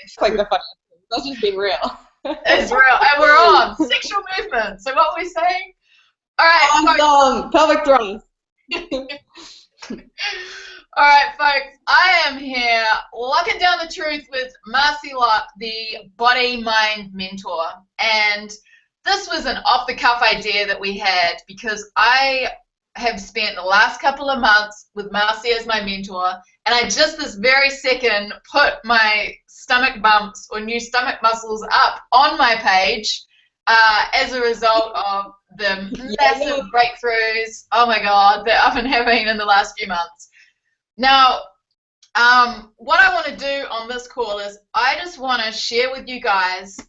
It's like the funniest thing. That's just being real. It's real. And we're on sexual movement. So what were we saying? All right. Awesome. Pelvic thrust. All right, folks. I am here locking down the truth with Marci Lock, the body-mind mentor. And this was an off-the-cuff idea that we had because I have spent the last couple of months with Marci as my mentor, and I just this very second put my stomach bumps or new stomach muscles up on my page as a result of the massive breakthroughs, oh my God, that I've been having in the last few months. Now, what I want to do on this call is I just want to share with you guys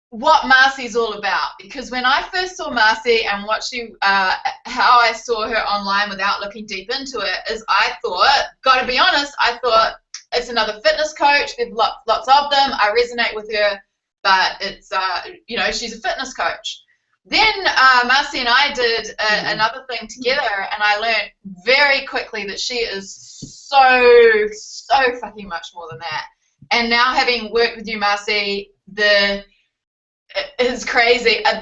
what Marci's all about, because when I first saw Marci and what she, how I saw her online without looking deep into it, is I thought, gotta be honest, I thought it's another fitness coach. There's lots of them. I resonate with her, but it's, you know, she's a fitness coach. Then Marci and I did another thing together, and I learned very quickly that she is so fucking much more than that. And now having worked with you, Marci, it's crazy. On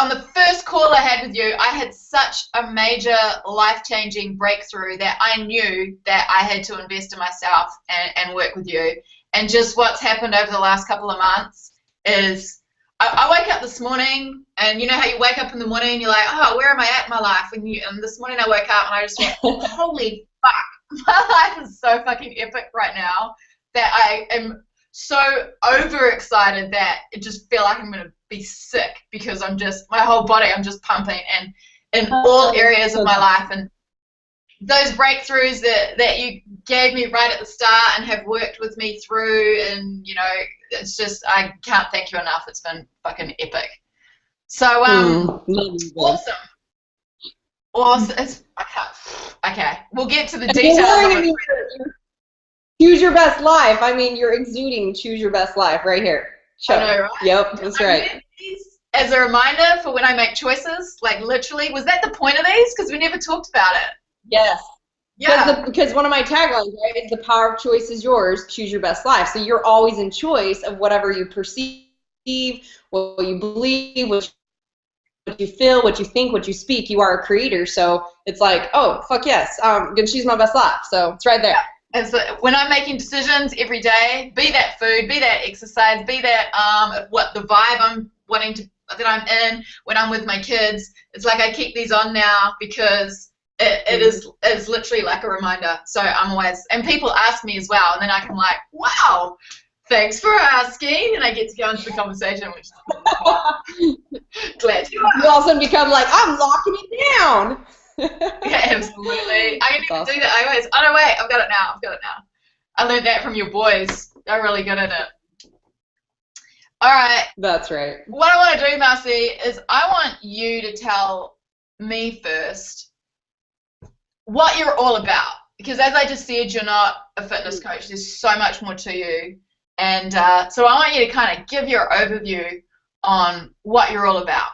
the first call I had with you, I had such a major life-changing breakthrough that I knew that I had to invest in myself and work with you. And just what's happened over the last couple of months is I wake up this morning, and you know how you wake up in the morning and you're like, oh, where am I at in my life? And this morning I woke up and I just went, holy fuck, my life is so fucking epic right now that I am so overexcited that it just feel like I'm going to be sick because I'm just, my whole body, I'm just pumping, and in all areas of my life. And those breakthroughs that you gave me right at the start and have worked with me through, and you know, it's just, I can't thank you enough. It's been fucking epic. So awesome. It's, okay, we'll get to the details. Choose your best life. I mean, you're exuding choose your best life right here. I know, right? Yep, that's right. As a reminder for when I make choices, like literally, was that the point of these? Because we never talked about it. Yes. Yeah. Because one of my taglines, right, is the power of choice is yours, choose your best life. So you're always in choice of whatever you perceive, what you believe, what you feel, what you think, what you speak. You are a creator. So it's like, oh, fuck yes, I'm going to choose my best life. So it's right there. Yeah. And so when I'm making decisions every day, be that food, be that exercise, be that what the vibe I'm wanting to, that I'm in when I'm with my kids, it's like I keep these on now because it's literally like a reminder. So I'm always, and people ask me as well, and then I can like, wow, thanks for asking, and I get to go into the conversation, which is glad you are. You also become like, I'm locking it down. Yeah, absolutely. I can even do that. Oh no, wait, I've got it now. I learned that from your boys. They're really good at it. All right. That's right. What I want to do, Marci, is I want you to tell me first what you're all about. Because as I just said, you're not a fitness coach. There's so much more to you. And so I want you to kind of give your overview on what you're all about.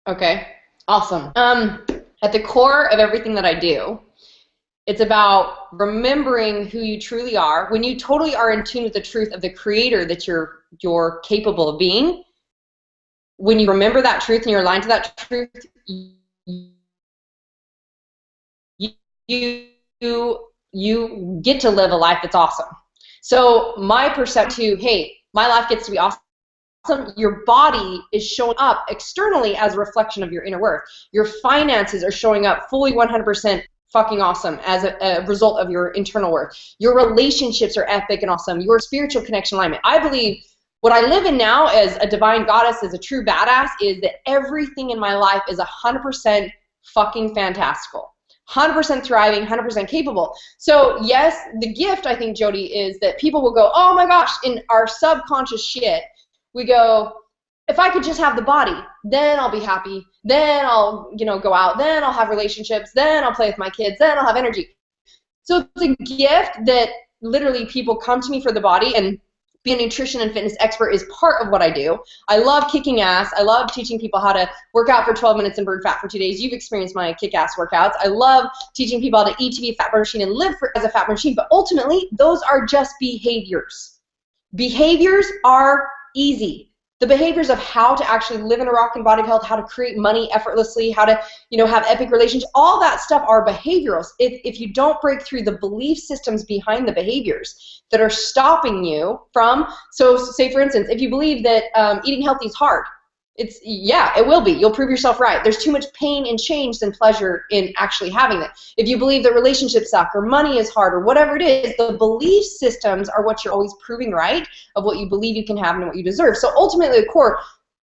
Okay, awesome. At the core of everything that I do, it's about remembering who you truly are. When you totally are in tune with the truth of the creator that you're capable of being, when you remember that truth and you're aligned to that truth, you get to live a life that's awesome. So my perception, hey, my life gets to be awesome. Your body is showing up externally as a reflection of your inner worth. Your finances are showing up fully 100% fucking awesome as a result of your internal worth. Your relationships are epic and awesome. Your spiritual connection alignment. I believe what I live in now as a divine goddess, as a true badass, is that everything in my life is 100% fucking fantastical. 100% thriving, 100% capable. So yes, the gift, I think, Jody, is that people will go, oh my gosh, in our subconscious shit, we go, if I could just have the body, then I'll be happy, then I'll, you know, go out, then I'll have relationships, then I'll play with my kids, then I'll have energy. So it's a gift that literally people come to me for the body, and being a nutrition and fitness expert is part of what I do. I love kicking ass. I love teaching people how to work out for 12 minutes and burn fat for 2 days. You've experienced my kick-ass workouts. I love teaching people how to eat to be a fat burn machine and live as a fat burn machine. But ultimately, those are just behaviors. Behaviors are easy. The behaviors of how to actually live in a rocking body of health, how to create money effortlessly, how to, have epic relationships, all that stuff are behaviorals. If you don't break through the belief systems behind the behaviors that are stopping you from, so say for instance, if you believe that eating healthy is hard, it will be. You'll prove yourself right. There's too much pain and change than pleasure in actually having that. If you believe that relationships suck or money is hard or whatever it is, the belief systems are what you're always proving right of what you believe you can have and what you deserve. So ultimately, the core,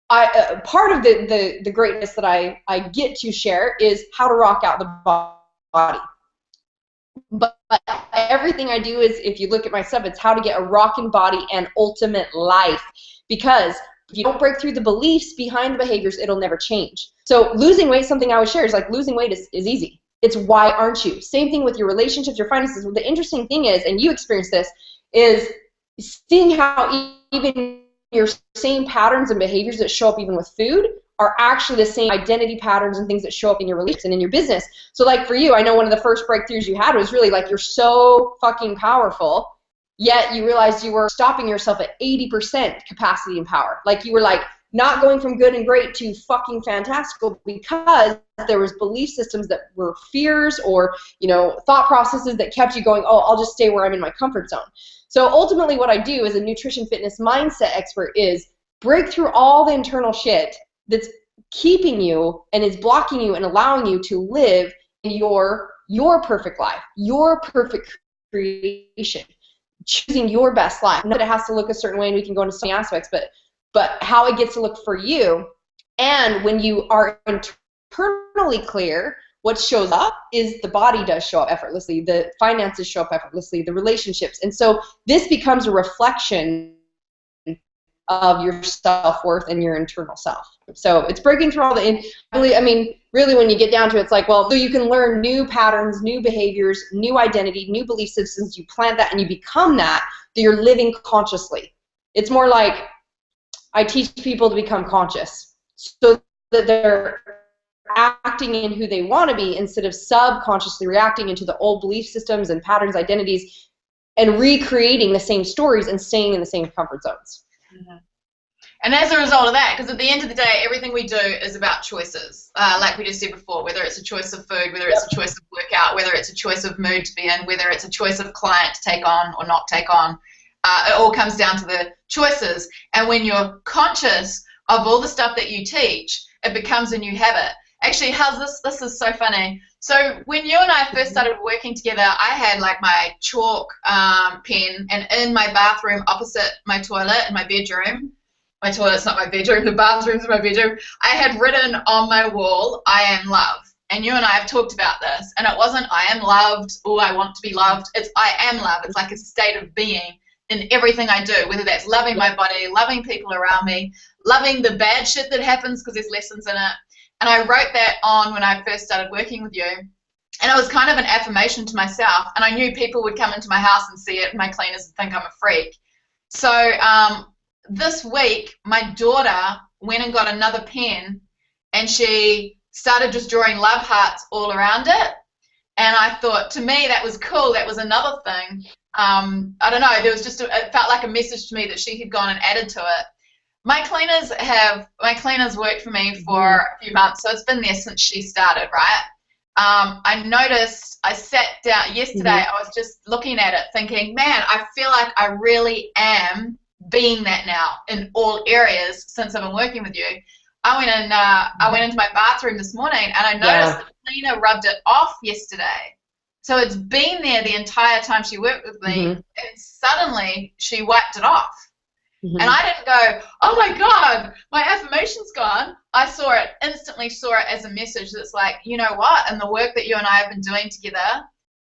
part of the greatness that I get to share is how to rock out the body. But everything I do is, if you look at my stuff, it's how to get a rocking body and ultimate life. Because if you don't break through the beliefs behind the behaviors, it'll never change. So losing weight, something I always share is like losing weight is easy. It's why aren't you? Same thing with your relationships, your finances. The interesting thing is, and you experience this, is seeing how even your same patterns and behaviors that show up even with food are actually the same identity patterns and things that show up in your relationships and in your business. So like for you, I know one of the first breakthroughs you had was really like, you're so fucking powerful, yet you realized you were stopping yourself at 80% capacity and power. Like you were like not going from good and great to fucking fantastical because there was belief systems that were fears or, thought processes that kept you going, oh, I'll just stay where I'm in my comfort zone. So ultimately what I do as a nutrition fitness mindset expert is break through all the internal shit that's keeping you and is blocking you and allowing you to live in your perfect life, your perfect creation. Choosing your best life. Not that it has to look a certain way, and we can go into so many aspects, but how it gets to look for you. And when you are internally clear, what shows up is the body does show up effortlessly, the finances show up effortlessly, the relationships. And so this becomes a reflection of your self-worth and your internal self. So it's breaking through all the, really when you get down to it, it's like, well, so you can learn new patterns, new behaviors, new identity, new belief systems, you plant that and you become that you're living consciously. It's more like I teach people to become conscious so that they're acting in who they want to be instead of subconsciously reacting into the old belief systems and patterns, identities, and recreating the same stories and staying in the same comfort zones. Mm-hmm. And as a result of that, because at the end of the day, everything we do is about choices, like we just said before, whether it's a choice of food, whether it's a choice of workout, whether it's a choice of mood to be in, whether it's a choice of client to take on or not take on, it all comes down to the choices. And when you're conscious of all the stuff that you teach, it becomes a new habit. Actually, how's this? This is so funny. So when you and I first started working together, I had like my chalk pen, and in my bathroom opposite my toilet in my bedroom, my toilet's not my bedroom, the bathroom's my bedroom, I had written on my wall, I am love. And you and I have talked about this, and it wasn't I am loved, oh, I want to be loved. It's I am love. It's like a state of being in everything I do, whether that's loving my body, loving people around me, loving the bad shit that happens because there's lessons in it. And I wrote that on when I first started working with you. And it was kind of an affirmation to myself. And I knew people would come into my house and see it, my cleaners, and think I'm a freak. So this week, my daughter went and got another pen, and she started just drawing love hearts all around it. And I thought, to me, that was cool. That was another thing. I don't know. There was just it felt like a message to me that she had gone and added to it. My cleaners worked for me for a few months, so it's been there since she started, right? I noticed, I sat down yesterday, I was just looking at it thinking, man, I feel like I really am being that now in all areas since I've been working with you. I went into my bathroom this morning and I noticed the cleaner rubbed it off yesterday. So it's been there the entire time she worked with me, and suddenly she wiped it off. And I didn't go, oh my God, my affirmation's gone. I instantly saw it as a message that's like, you know what, and the work that you and I have been doing together,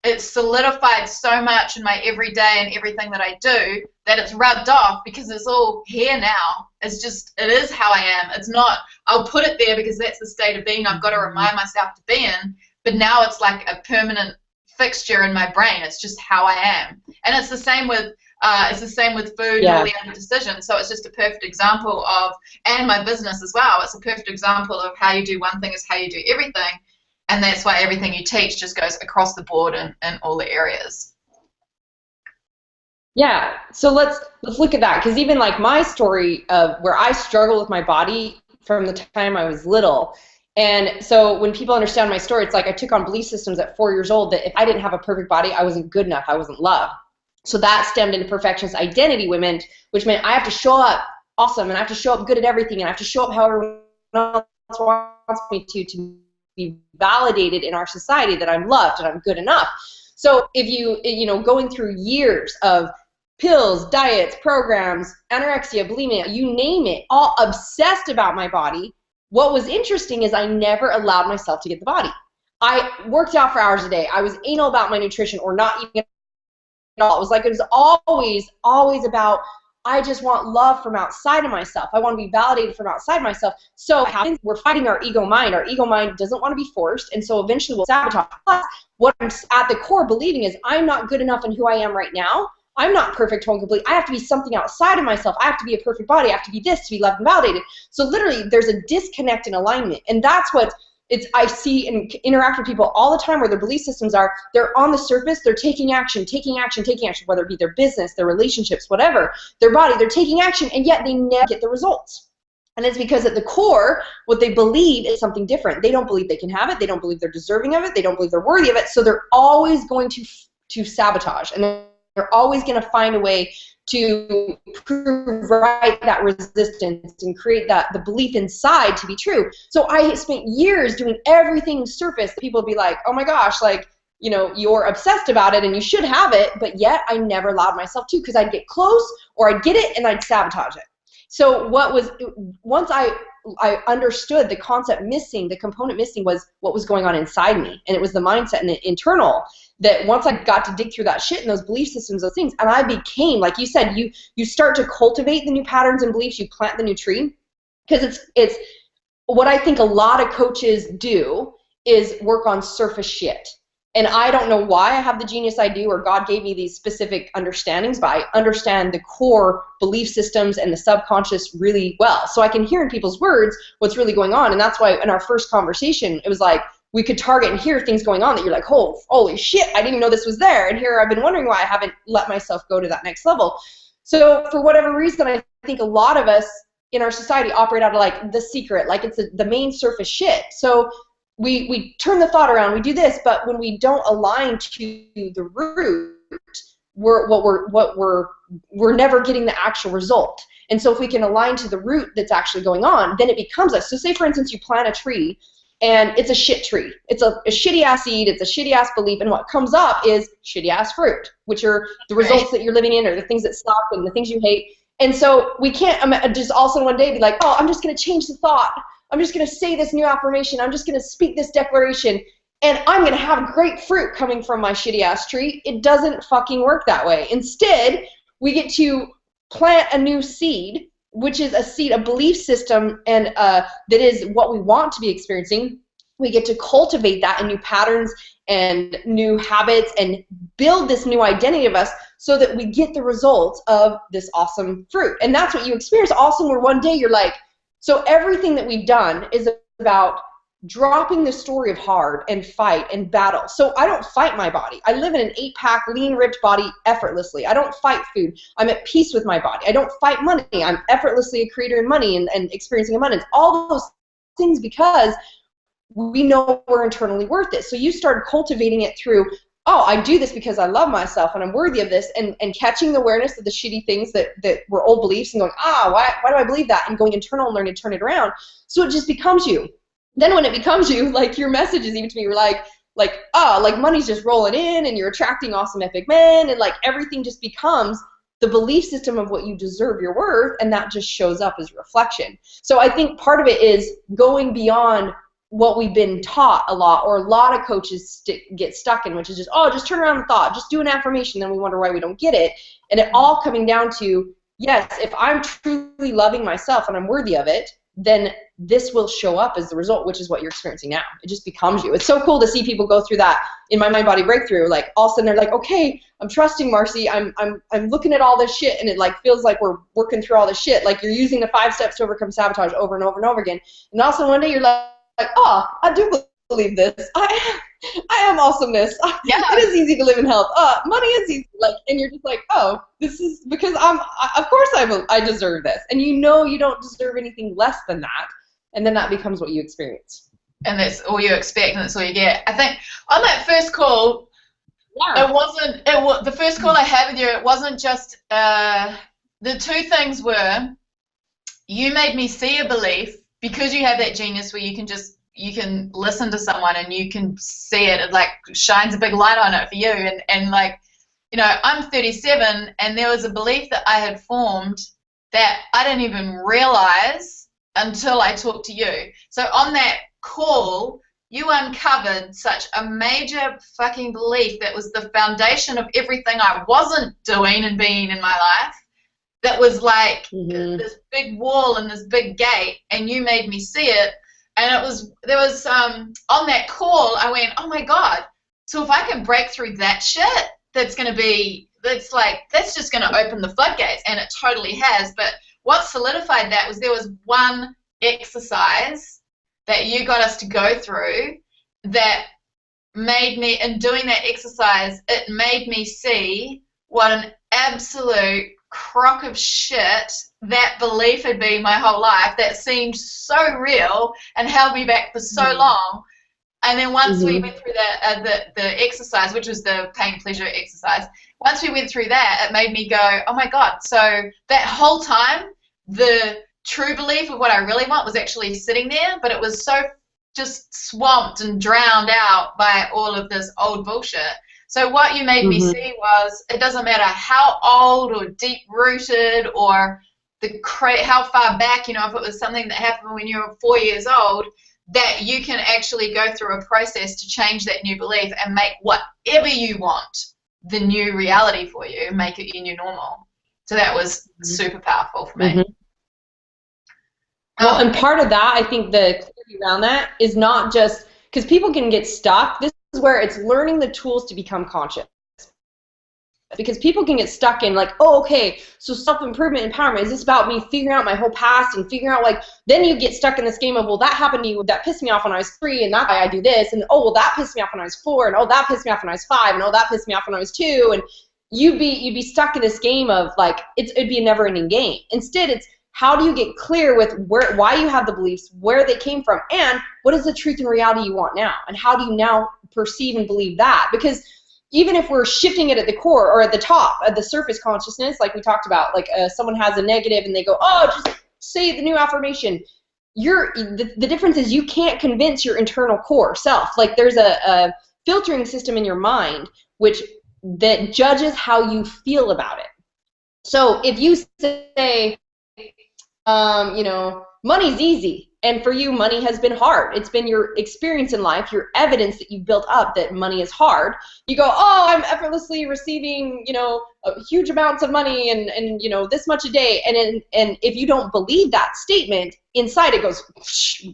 it's solidified so much in my everyday and everything that I do that it's rubbed off because it's all here now. It's just, it is how I am. It's not, I'll put it there because that's the state of being I've got to remind myself to be in, but now it's like a permanent fixture in my brain. It's just how I am. And it's the same with It's the same with food and all Yeah. the other decisions. So it's just a perfect example of, and my business as well, it's a perfect example of how you do one thing is how you do everything. And that's why everything you teach just goes across the board in all the areas. Yeah, so let's look at that, because even like my story of where I struggle with my body from the time I was little, and so when people understand my story, it's like I took on belief systems at 4 years old that if I didn't have a perfect body, I wasn't good enough, I wasn't loved. So that stemmed into perfectionist identity, which meant I have to show up awesome, and I have to show up good at everything, and I have to show up how everyone else wants me to be validated in our society that I'm loved and I'm good enough. So if you know, going through years of pills, diets, programs, anorexia, bulimia, you name it, all obsessed about my body. What was interesting is I never allowed myself to get the body. I worked out for hours a day. I was anal about my nutrition or not eating at all. It was always about, I just want love from outside of myself. I want to be validated from outside myself. So what happens, we're fighting our ego mind. Our ego mind doesn't want to be forced, and so eventually we'll sabotage. Plus, what I'm at the core believing is I'm not good enough in who I am right now. I'm not perfect, whole, complete. I have to be something outside of myself. I have to be a perfect body. I have to be this to be loved and validated. So literally, there's a disconnect in alignment, and that's what I see and interact with people all the time where their belief systems are. They're on the surface. They're taking action, whether it be their business, their relationships, whatever. Their body, they're taking action, and yet they never get the results. And it's because at the core, what they believe is something different. They don't believe they can have it. They don't believe they're deserving of it. They don't believe they're worthy of it. So they're always going to sabotage, and they're always going to find a way to prove right that resistance and create the belief inside to be true. So I spent years doing everything surface. People would be like, oh my gosh, like, you know, you're obsessed about it and you should have it, but yet I never allowed myself to, because I'd get close or I'd get it and I'd sabotage it. So once I understood the concept missing, the component missing was what was going on inside me, and it was the mindset and the internal. That once I got to dig through that shit and those belief systems, those things, and I became, like you said, you start to cultivate the new patterns and beliefs, you plant the new tree, because it's what I think a lot of coaches do is work on surface shit. And I don't know why I have the genius I do, or God gave me these specific understandings, but I understand the core belief systems and the subconscious really well. So I can hear in people's words what's really going on. And that's why in our first conversation, it was like, we could target and hear things going on that you're like, oh, holy shit, I didn't even know this was there. And here I've been wondering why I haven't let myself go to that next level. So for whatever reason, I think a lot of us in our society operate out of like the secret, like it's the main surface shit. So we turn the thought around, we do this, but when we don't align to the root, we're never getting the actual result. And so if we can align to the root that's actually going on, then it becomes us. So say, for instance, you plant a tree, and it's a shit tree. It's a shitty ass seed, it's a shitty ass belief, and what comes up is shitty ass fruit, which are the results that you're living in, or the things that suck and the things you hate. And so we can't just all of a sudden one day be like, oh, I'm just going to change the thought. I'm just going to say this new affirmation. I'm just going to speak this declaration, and I'm going to have great fruit coming from my shitty ass tree. It doesn't fucking work that way. Instead, we get to plant a new seed, which is a seed, a belief system, and that is what we want to be experiencing. We get to cultivate that in new patterns and new habits and build this new identity of us so that we get the results of this awesome fruit. And that's what you experience awesome, where one day you're like, so everything that we've done is about dropping the story of hard and fight and battle. So I don't fight my body. I live in an 8-pack, lean, ripped body effortlessly. I don't fight food. I'm at peace with my body. I don't fight money. I'm effortlessly a creator in money and experiencing abundance. All those things because we know we're internally worth it. So you start cultivating it through, oh, I do this because I love myself and I'm worthy of this, and catching the awareness of the shitty things that were old beliefs and going, why do I believe that? And going internal and learning to turn it around. So it just becomes you. Then when it becomes you, like your messages even to me were like money's just rolling in and you're attracting awesome epic men, and like everything just becomes the belief system of what you deserve your worth, and that just shows up as reflection. So I think part of it is going beyond what we've been taught a lot, or a lot of coaches get stuck in, which is just turn around the thought, just do an affirmation, then we wonder why we don't get it. And it all coming down to, yes, if I'm truly loving myself and I'm worthy of it, then this will show up as the result, which is what you're experiencing now. It just becomes you. It's so cool to see people go through that in my mind body breakthrough. Like all of a sudden they're like, okay, I'm trusting Marci. I'm looking at all this shit, and it like feels like we're working through all this shit. Like you're using the 5 steps to overcome sabotage over and over and over again. And also one day you're like, oh, I do believe this. I am awesomeness. Yeah. It is easy to live in health. Money is easy. Like, and you're just like, oh, this is because of course I deserve this. And you know you don't deserve anything less than that. And then that becomes what you experience. And that's all you expect, and that's all you get. I think on that first call, the first call I had with you, it wasn't just, the 2 things were, you made me see a belief, because you have that genius where you can listen to someone and you can see it. It like shines a big light on it for you. And like, you know, I'm 37, and there was a belief that I had formed that I didn't even realize until I talked to you. So on that call, you uncovered such a major fucking belief that was the foundation of everything I wasn't doing and being in my life. That was like this big wall and this big gate, and you made me see it. And there was on that call, I went, oh my God, so if I can break through that shit, that's just going to open the floodgates. And it totally has. But what solidified that was there was one exercise that you got us to go through that made me, in doing that exercise, it made me see what an absolute crock of shit that belief had been my whole life, that seemed so real and held me back for so long. And then once we went through the exercise, which was the pain pleasure exercise, once we went through that, it made me go, oh my God, so that whole time the true belief of what I really want was actually sitting there, but it was so just swamped and drowned out by all of this old bullshit. So what you made me see was, it doesn't matter how old or deep-rooted or how far back, you know, if it was something that happened when you were 4 years old, that you can actually go through a process to change that new belief and make whatever you want the new reality for you, make it your new normal. So that was super powerful for me. Well, and part of that, I think the clarity around that is not just, because people can get stuck. This is where it's learning the tools to become conscious. Because people can get stuck in like, oh, okay, so self-improvement, empowerment, is this about me figuring out my whole past and figuring out, like, then you get stuck in this game of, well, that happened to you, that pissed me off when I was 3, and that's why I do this, and oh, well, that pissed me off when I was 4, and oh, that pissed me off when I was 5, and oh, that pissed me off when I was 2, and you'd be stuck in this game of, like, it'd be a never-ending game. Instead, it's how do you get clear with why you have the beliefs, where they came from, and what is the truth and reality you want now, and how do you now perceive and believe that? Because even if we're shifting it at the core or at the top, at the surface consciousness, like we talked about, like someone has a negative and they go, oh, just say the new affirmation. The difference is you can't convince your internal core self. Like there's a filtering system in your mind that judges how you feel about it. So if you say, you know, money's easy, and for you, money has been hard. It's been your experience in life, your evidence that you've built up that money is hard. You go, oh, I'm effortlessly receiving, you know, huge amounts of money and you know, this much a day. And if you don't believe that statement, inside it goes,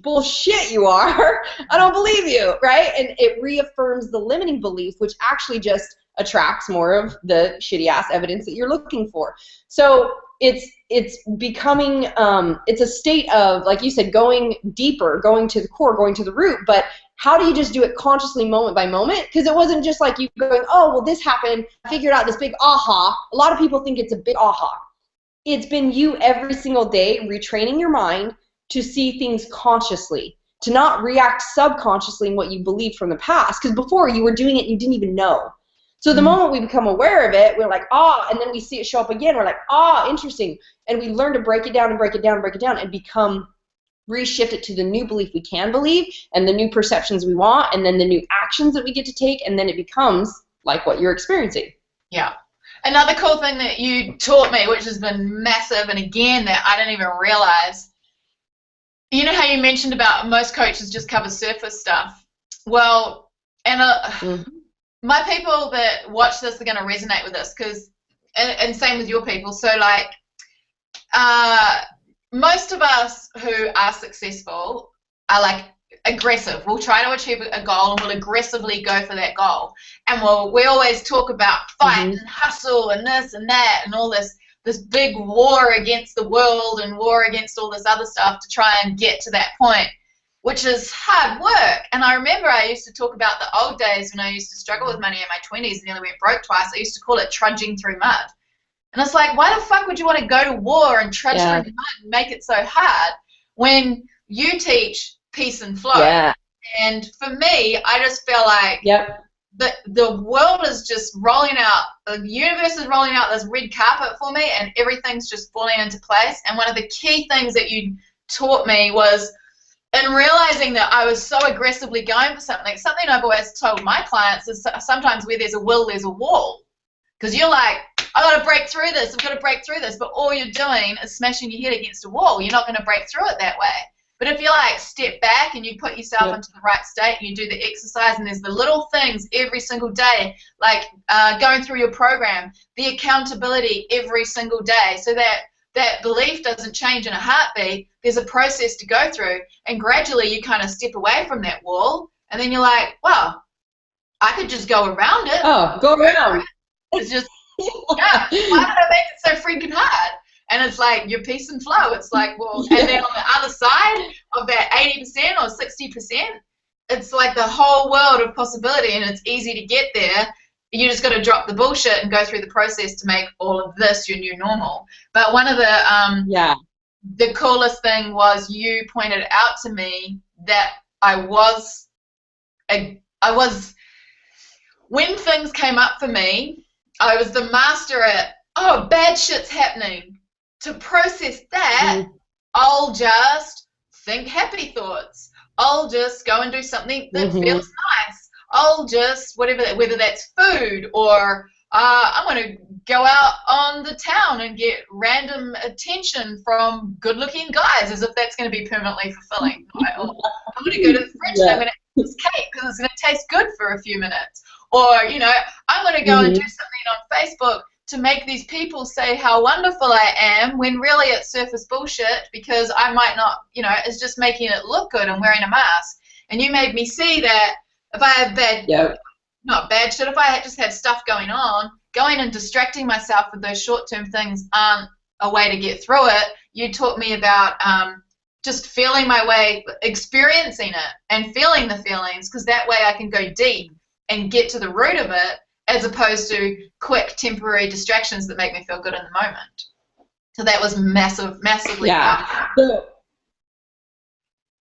bullshit, you are. I don't believe you, right? And it reaffirms the limiting belief, which actually just attracts more of the shitty ass evidence that you're looking for. So it's becoming, it's a state of, like you said, going deeper, going to the core, going to the root, but how do you just do it consciously moment by moment? Because it wasn't just like you going, oh, well, this happened, I figured out this big aha. A lot of people think it's a big aha. It's been you every single day retraining your mind to see things consciously, to not react subconsciously in what you believed from the past, because before you were doing it, you didn't even know. So the moment we become aware of it, we're like, ah, and then we see it show up again. We're like, ah, interesting. And we learn to break it down and break it down and break it down and reshift it to the new belief we can believe and the new perceptions we want and then the new actions that we get to take, and then it becomes like what you're experiencing. Yeah. Another cool thing that you taught me, which has been massive, and again, that I didn't even realize, you know how you mentioned about most coaches just cover surface stuff? Well, and my people that watch this are going to resonate with this, because, and same with your people. So like, most of us who are successful are like aggressive. We'll try to achieve a goal and we'll aggressively go for that goal. And we always talk about fight and hustle and this and that and all this big war against the world and war against all this other stuff to try and get to that point, which is hard work. And I remember I used to talk about the old days when I used to struggle with money in my 20s and nearly went broke twice. I used to call it trudging through mud. And it's like, why the fuck would you want to go to war and trudge through mud and make it so hard when you teach peace and flow? Yeah. And for me, I just feel like the world is just rolling out, the universe is rolling out this red carpet for me, and everything's just falling into place. And one of the key things that you taught me was in realizing that I was so aggressively going for something I've always told my clients is sometimes where there's a will, there's a wall. Because you're like, I've got to break through this, I've got to break through this, but all you're doing is smashing your head against a wall. You're not going to break through it that way. But if you like step back and you put yourself into the right state and you do the exercise, and there's the little things every single day, like going through your program, the accountability every single day, so that belief doesn't change in a heartbeat. There's a process to go through, and gradually you kind of step away from that wall, and then you're like, well, I could just go around it. Oh, go around. It's just, why did I make it so freaking hard? And it's like your peace and flow. It's like, well, and then on the other side of that 80% or 60%, it's like the whole world of possibility, and it's easy to get there. You just got to drop the bullshit and go through the process to make all of this your new normal. But one of the coolest thing was you pointed out to me that I was when things came up for me, I was the master at, oh, bad shit's happening. To process that, I'll just think happy thoughts. I'll just go and do something that feels nice. I'll just, whether that's food or I'm going to go out on the town and get random attention from good-looking guys, as if that's going to be permanently fulfilling. Right? Or I'm going to go to the fridge and I'm going to eat this cake because it's going to taste good for a few minutes. Or, you know, I'm going to go and do something on Facebook to make these people say how wonderful I am, when really it's surface bullshit, because I might not, you know, it's just making it look good and wearing a mask. And you made me see that if I have not bad shit, if I just have stuff going on, going and distracting myself with those short-term things aren't a way to get through it. You taught me about just feeling my way, experiencing it and feeling the feelings, because that way I can go deep and get to the root of it, as opposed to quick temporary distractions that make me feel good in the moment. So that was massively powerful.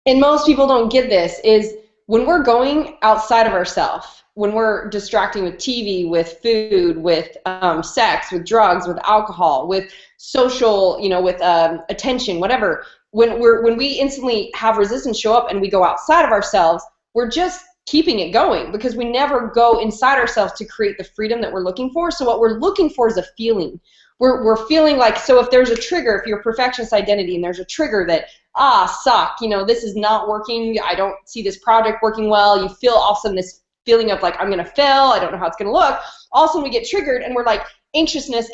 And most people don't get this, is when we're going outside of ourselves, when we're distracting with TV, with food, with sex, with drugs, with alcohol, with social, you know, with attention, whatever, when we instantly have resistance show up and we go outside of ourselves, we're just keeping it going, because we never go inside ourselves to create the freedom that we're looking for. So what we're looking for is a feeling. We're feeling like, so if there's a trigger, if you're a perfectionist identity and there's a trigger that, suck, you know, this is not working, I don't see this project working well, you feel all of a sudden this feeling of like, I'm going to fail, I don't know how it's going to look. All of a sudden we get triggered and we're like, anxiousness.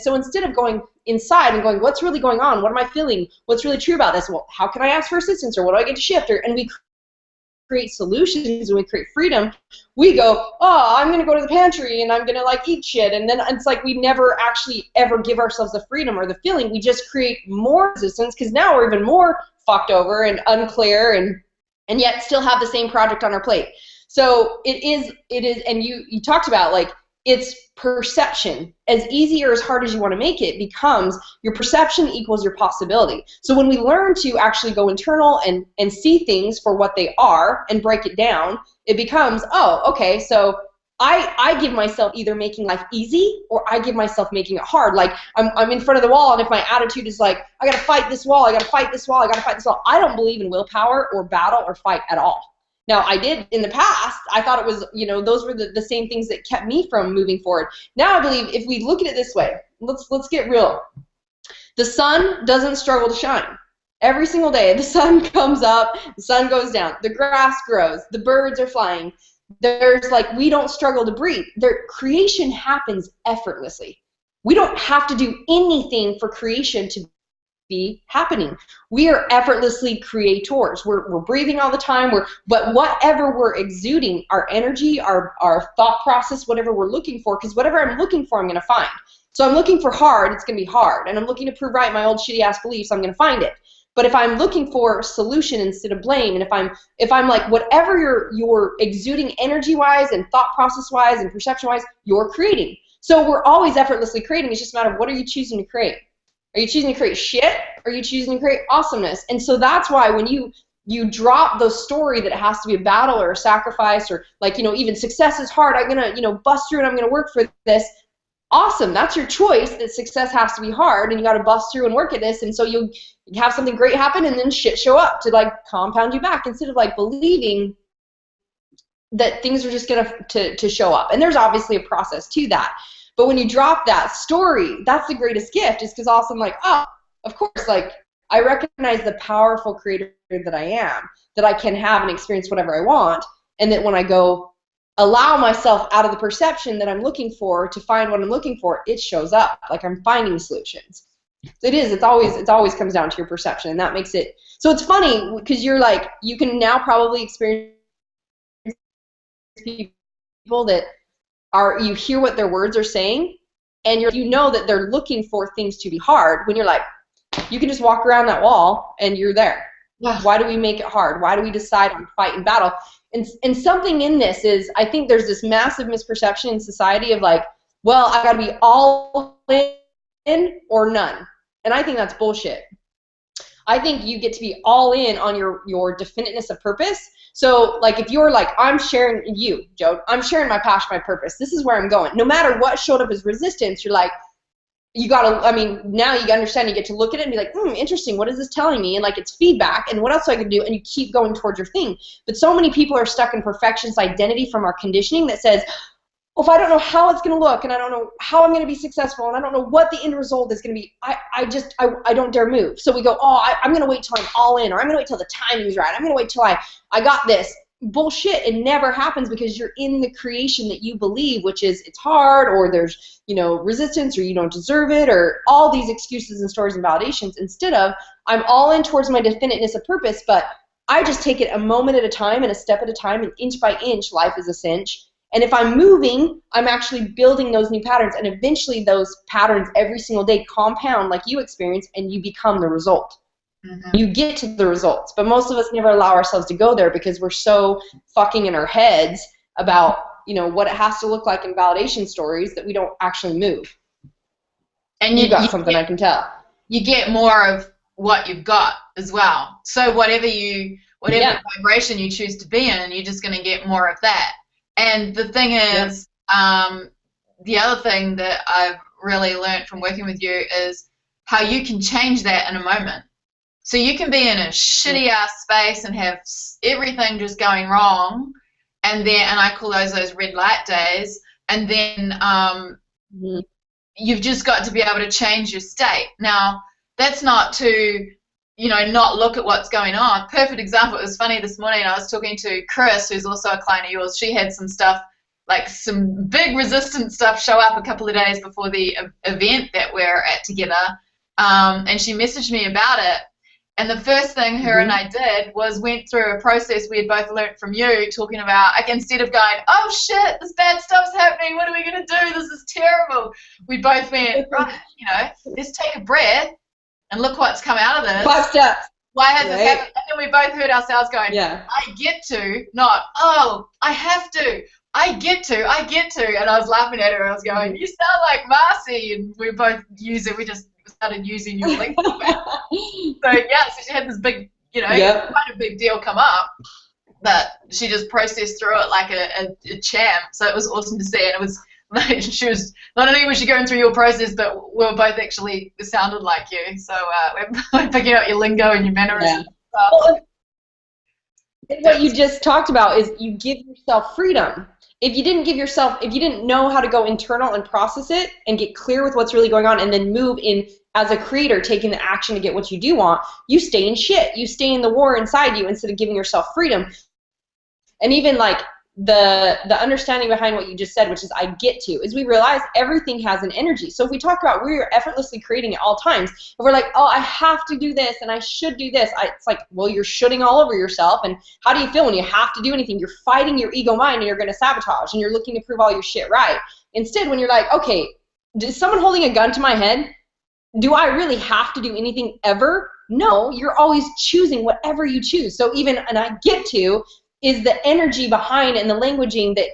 So instead of going inside and going, what's really going on? What am I feeling? What's really true about this? Well, how can I ask for assistance, or what do I get to shift? And we create solutions and we create freedom. We go, I'm going to go to the pantry and I'm going to like eat shit. And then it's like we never actually ever give ourselves the freedom or the feeling. We just create more resistance, because now we're even more fucked over and unclear and yet still have the same project on our plate. So it is, and you talked about like, it's perception. As easy or as hard as you want to make it becomes, your perception equals your possibility. So when we learn to actually go internal and see things for what they are and break it down, it becomes, okay, so I give myself either making life easy or I give myself making it hard. Like I'm in front of the wall, and if my attitude is like, I got to fight this wall, I got to fight this wall, I got to fight this wall, I don't believe in willpower or battle or fight at all. Now, I did in the past. I thought it was, you know, those were the same things that kept me from moving forward. Now I believe if we look at it this way, let's get real. The sun doesn't struggle to shine. Every single day, the sun comes up, the sun goes down, the grass grows, the birds are flying. There's like, we don't struggle to breathe. Creation happens effortlessly. We don't have to do anything for creation to be happening. We are effortlessly creators. We're breathing all the time. But whatever we're exuding, our energy, our thought process, whatever we're looking for, because whatever I'm looking for, I'm going to find. So I'm looking for hard, it's going to be hard. And I'm looking to prove right my old shitty ass beliefs, I'm going to find it. But if I'm looking for solution instead of blame, and if I'm like, whatever you're exuding energy-wise and thought process-wise and perception-wise, you're creating. So we're always effortlessly creating. It's just a matter of what are you choosing to create? Are you choosing to create shit? Or are you choosing to create awesomeness? And so that's why when you drop the story that it has to be a battle or a sacrifice, or like, even success is hard, I'm gonna, bust through and I'm gonna work for this. Awesome, that's your choice, that success has to be hard and you got to bust through and work at this, and so you have something great happen and then shit show up to like compound you back, instead of like believing that things are just gonna to show up. And there's obviously a process to that, but when you drop that story, that's the greatest gift, is because also I'm like, oh, of course, like I recognize the powerful creator that I am, that I can have and experience whatever I want, and that when I go allow myself out of the perception that I'm looking for to find what I'm looking for, it shows up. Like I'm finding solutions. It always comes down to your perception, and that makes it, so it's funny because you're like, you can now probably experience people that you hear what their words are saying, and you know that they're looking for things to be hard, when you're like, you can just walk around that wall and you're there. Yeah. Why do we make it hard? Why do we decide on fight and battle? And something in this is, I think there's this massive misperception in society of like, well, I got to be all in or none. And I think that's bullshit. I think you get to be all in on your definiteness of purpose. So like if you're like, I'm sharing you, Joe, I'm sharing my passion, my purpose. This is where I'm going. No matter what showed up as resistance, you're like, you gotta, I mean, now you understand, you get to look at it and be like, interesting, what is this telling me? And like, it's feedback, and what else do I can do? And you keep going towards your thing. But so many people are stuck in perfectionist identity from our conditioning that says, well, if I don't know how it's gonna look, and I don't know how I'm gonna be successful, and I don't know what the end result is gonna be, I don't dare move. So we go, I'm gonna wait till I'm all in, or I'm gonna wait till the timing's right, I'm gonna wait till I got this. Bullshit. It never happens, because you're in the creation that you believe, which is it's hard, or there's resistance, or you don't deserve it, or all these excuses and stories and validations, instead of I'm all in towards my definiteness of purpose, but I just take it a moment at a time and a step at a time, and inch by inch life is a cinch. And if I'm moving, I'm actually building those new patterns, and eventually those patterns every single day compound like you experience, and you become the result. Mm-hmm. You get to the results, but most of us never allow ourselves to go there because we're so fucking in our heads about what it has to look like in validation stories that we don't actually move. And you got something, I can tell. You get more of what you've got as well. So whatever vibration you choose to be in, you're just going to get more of that. And the thing is, the other thing that I've really learned from working with you is how you can change that in a moment. So you can be in a shitty ass space and have everything just going wrong, and I call those red light days, and then you've just got to be able to change your state. Now, that's not to, not look at what's going on. Perfect example, it was funny this morning, I was talking to Chris, who's also a client of yours. She had some stuff, like some big resistance stuff show up a couple of days before the event that we're at together, and she messaged me about it. And the first thing her and I did was went through a process we had both learnt from you, talking about, like, instead of going, oh shit, this bad stuff's happening, what are we going to do, this is terrible, we both went, right, let's take a breath and look what's come out of this. 5 steps. Why has this happened? And then we both heard ourselves going, I get to, not, oh, I have to. I get to. And I was laughing at her. I was going, you sound like Marci. And we both use it. We just started using your link. So she had this big, quite a big deal come up, but she just processed through it like a champ. So it was awesome to see. And it was like, she was, not only was she going through your process, but we were both actually sounded like you. So we're picking up your lingo and your mannerisms. Yeah. What you just talked about is you give yourself freedom. If you didn't know how to go internal and process it and get clear with what's really going on, and then move in as a creator, taking the action to get what you do want, you stay in shit. You stay in the war inside you instead of giving yourself freedom. And even like the understanding behind what you just said, which is I get to, is we realize everything has an energy. So if we talk about we're effortlessly creating at all times, if we're like, oh, I have to do this and I should do this, it's like, well, you're shooting all over yourself. And how do you feel when you have to do anything? You're fighting your ego mind and you're going to sabotage and you're looking to prove all your shit right. Instead, when you're like, okay, is someone holding a gun to my head? Do I really have to do anything ever? No, you're always choosing whatever you choose. So even, and I get to, is the energy behind and the languaging that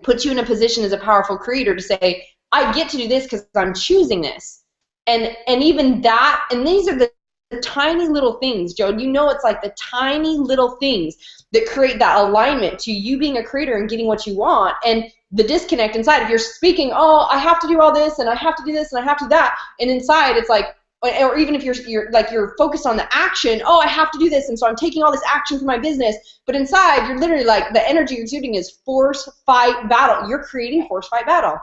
puts you in a position as a powerful creator to say, I get to do this because I'm choosing this. And even that, and these are the tiny little things, Joe. You know, it's like the tiny little things that create that alignment to you being a creator and getting what you want. And the disconnect inside, if you're speaking, oh, I have to do all this and I have to do this and I have to do that, and inside it's like, or even if you're focused on the action, oh, I have to do this, and so I'm taking all this action for my business, but inside you're literally like, the energy you're exuding is force, fight, battle. You're creating force, fight, battle.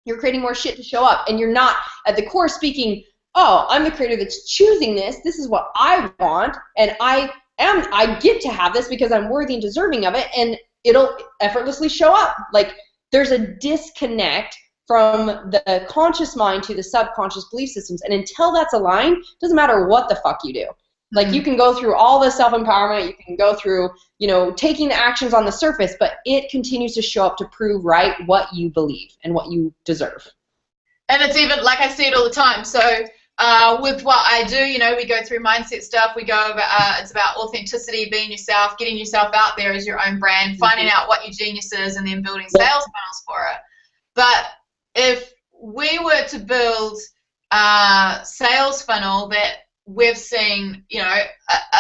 You're creating more shit to show up, and you're not at the core speaking, oh, I'm the creator that's choosing this. This is what I want, and I get to have this because I'm worthy and deserving of it, and it'll effortlessly show up. Like, there's a disconnect from the conscious mind to the subconscious belief systems, and until that's aligned, it doesn't matter what the fuck you do. Like, you can go through all the self-empowerment, you can go through, you know, taking the actions on the surface, but it continues to show up to prove right what you believe and what you deserve. And it's even, like I say it all the time, so with what I do, you know, we go through mindset stuff, we go over, it's about authenticity, being yourself, getting yourself out there as your own brand, finding out what your genius is, and then building sales funnels for it. But if we were to build a sales funnel that we've seen, you know,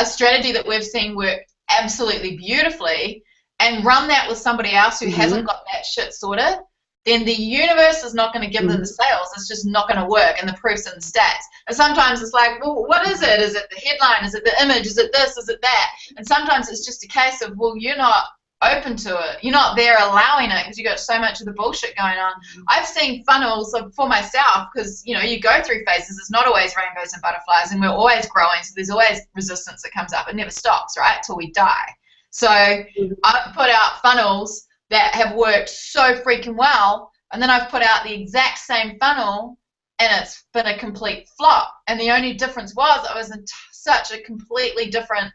a strategy that we've seen work absolutely beautifully, and run that with somebody else who hasn't got that shit sorted, then the universe is not going to give them the sales. It's just not going to work, and the proof's in the stats. And sometimes it's like, well, what is it? Is it the headline? Is it the image? Is it this? Is it that? And sometimes it's just a case of, well, you're not open to it. You're not there allowing it because you got so much of the bullshit going on. I've seen funnels for myself because, you know, you go through phases. It's not always rainbows and butterflies, and we're always growing, so there's always resistance that comes up. It never stops, right, till we die. So I've put out funnels that have worked so freaking well, and then I've put out the exact same funnel and it's been a complete flop. And the only difference was I was in such a completely different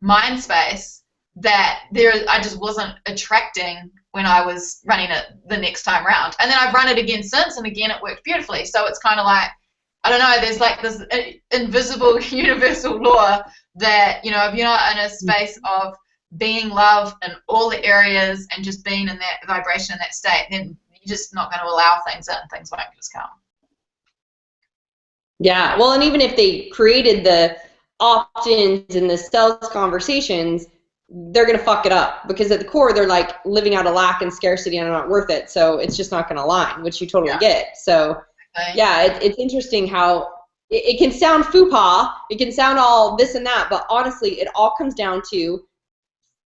mind space that I just wasn't attracting when I was running it the next time around. And then I've run it again since, and again it worked beautifully. So it's kind of like, I don't know, there's like this invisible universal law that, you know, if you're not in a space of being love in all the areas and just being in that vibration, in that state, then you're just not going to allow things in. Things won't just come. Yeah, well, and even if they created the opt-ins and the sales conversations, they're going to fuck it up because at the core they're like living out of lack and scarcity and not worth it, so it's just not going to align, which you totally get. So yeah, it's interesting how it can sound foo-pa, it can sound all this and that, but honestly it all comes down to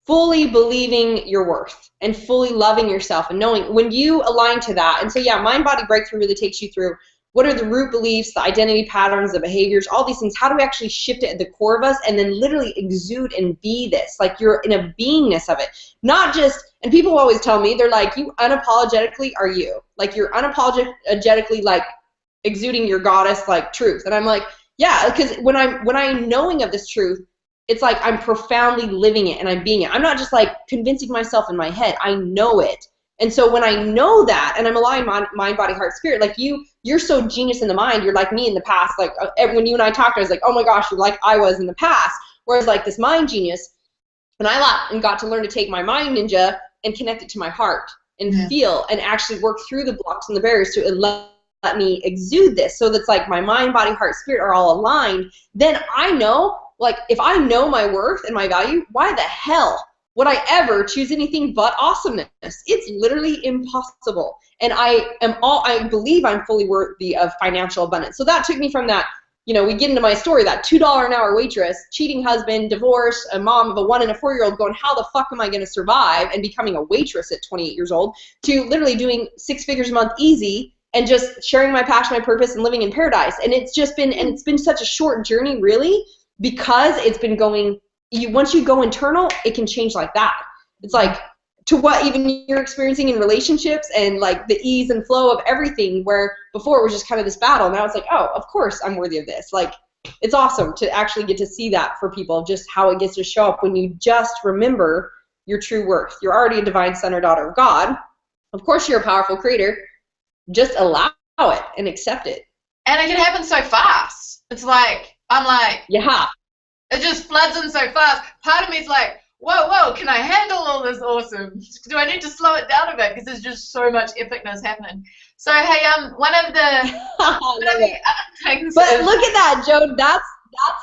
fully believing your worth and fully loving yourself and knowing when you align to that. And so yeah, Mind Body Breakthrough really takes you through what are the root beliefs, the identity patterns, the behaviors, all these things. How do we actually shift it at the core of us and then literally exude and be this? Like you're in a beingness of it. Not just, and people always tell me, they're like, you unapologetically are you. Like you're unapologetically like exuding your goddess like truth. And I'm like, yeah, because when I'm knowing of this truth, it's like I'm profoundly living it and I'm being it. I'm not just like convincing myself in my head. I know it. And so when I know that, and I'm aligned mind, body, heart, spirit, like you're so genius in the mind, you're like me in the past. Like when you and I talked, I was like, oh my gosh, you're like I was in the past. Whereas like this mind genius, when I got to learn to take my mind ninja and connect it to my heart and feel and actually work through the blocks and the barriers to let me exude this. So that's like my mind, body, heart, spirit are all aligned. Then I know, like if I know my worth and my value, why the hell would I ever choose anything but awesomeness? It's literally impossible. And I believe I'm fully worthy of financial abundance. So that took me from that, you know, we get into my story, that $2 an hour waitress, cheating husband, divorce, a mom of a 1 and a 4-year-old going, how the fuck am I going to survive? And becoming a waitress at 28 years old, to literally doing 6 figures a month easy and just sharing my passion, my purpose, and living in paradise. And it's just been, and it's been such a short journey really, because it's been going, once you go internal, it can change like that. It's like to what even you're experiencing in relationships and like the ease and flow of everything, where before it was just kind of this battle. Now it's like, oh, of course I'm worthy of this. Like, it's awesome to actually get to see that for people, just how it gets to show up when you just remember your true worth. You're already a divine son or daughter of God. Of course you're a powerful creator. Just allow it and accept it. And it can happen so fast. It's like, I'm like, yeah, it just floods in so fast. Part of me is like, whoa, can I handle all this awesome? Do I need to slow it down a bit? Because there's just so much epicness happening. So, hey, one of the other things. But look at that, Joe. That's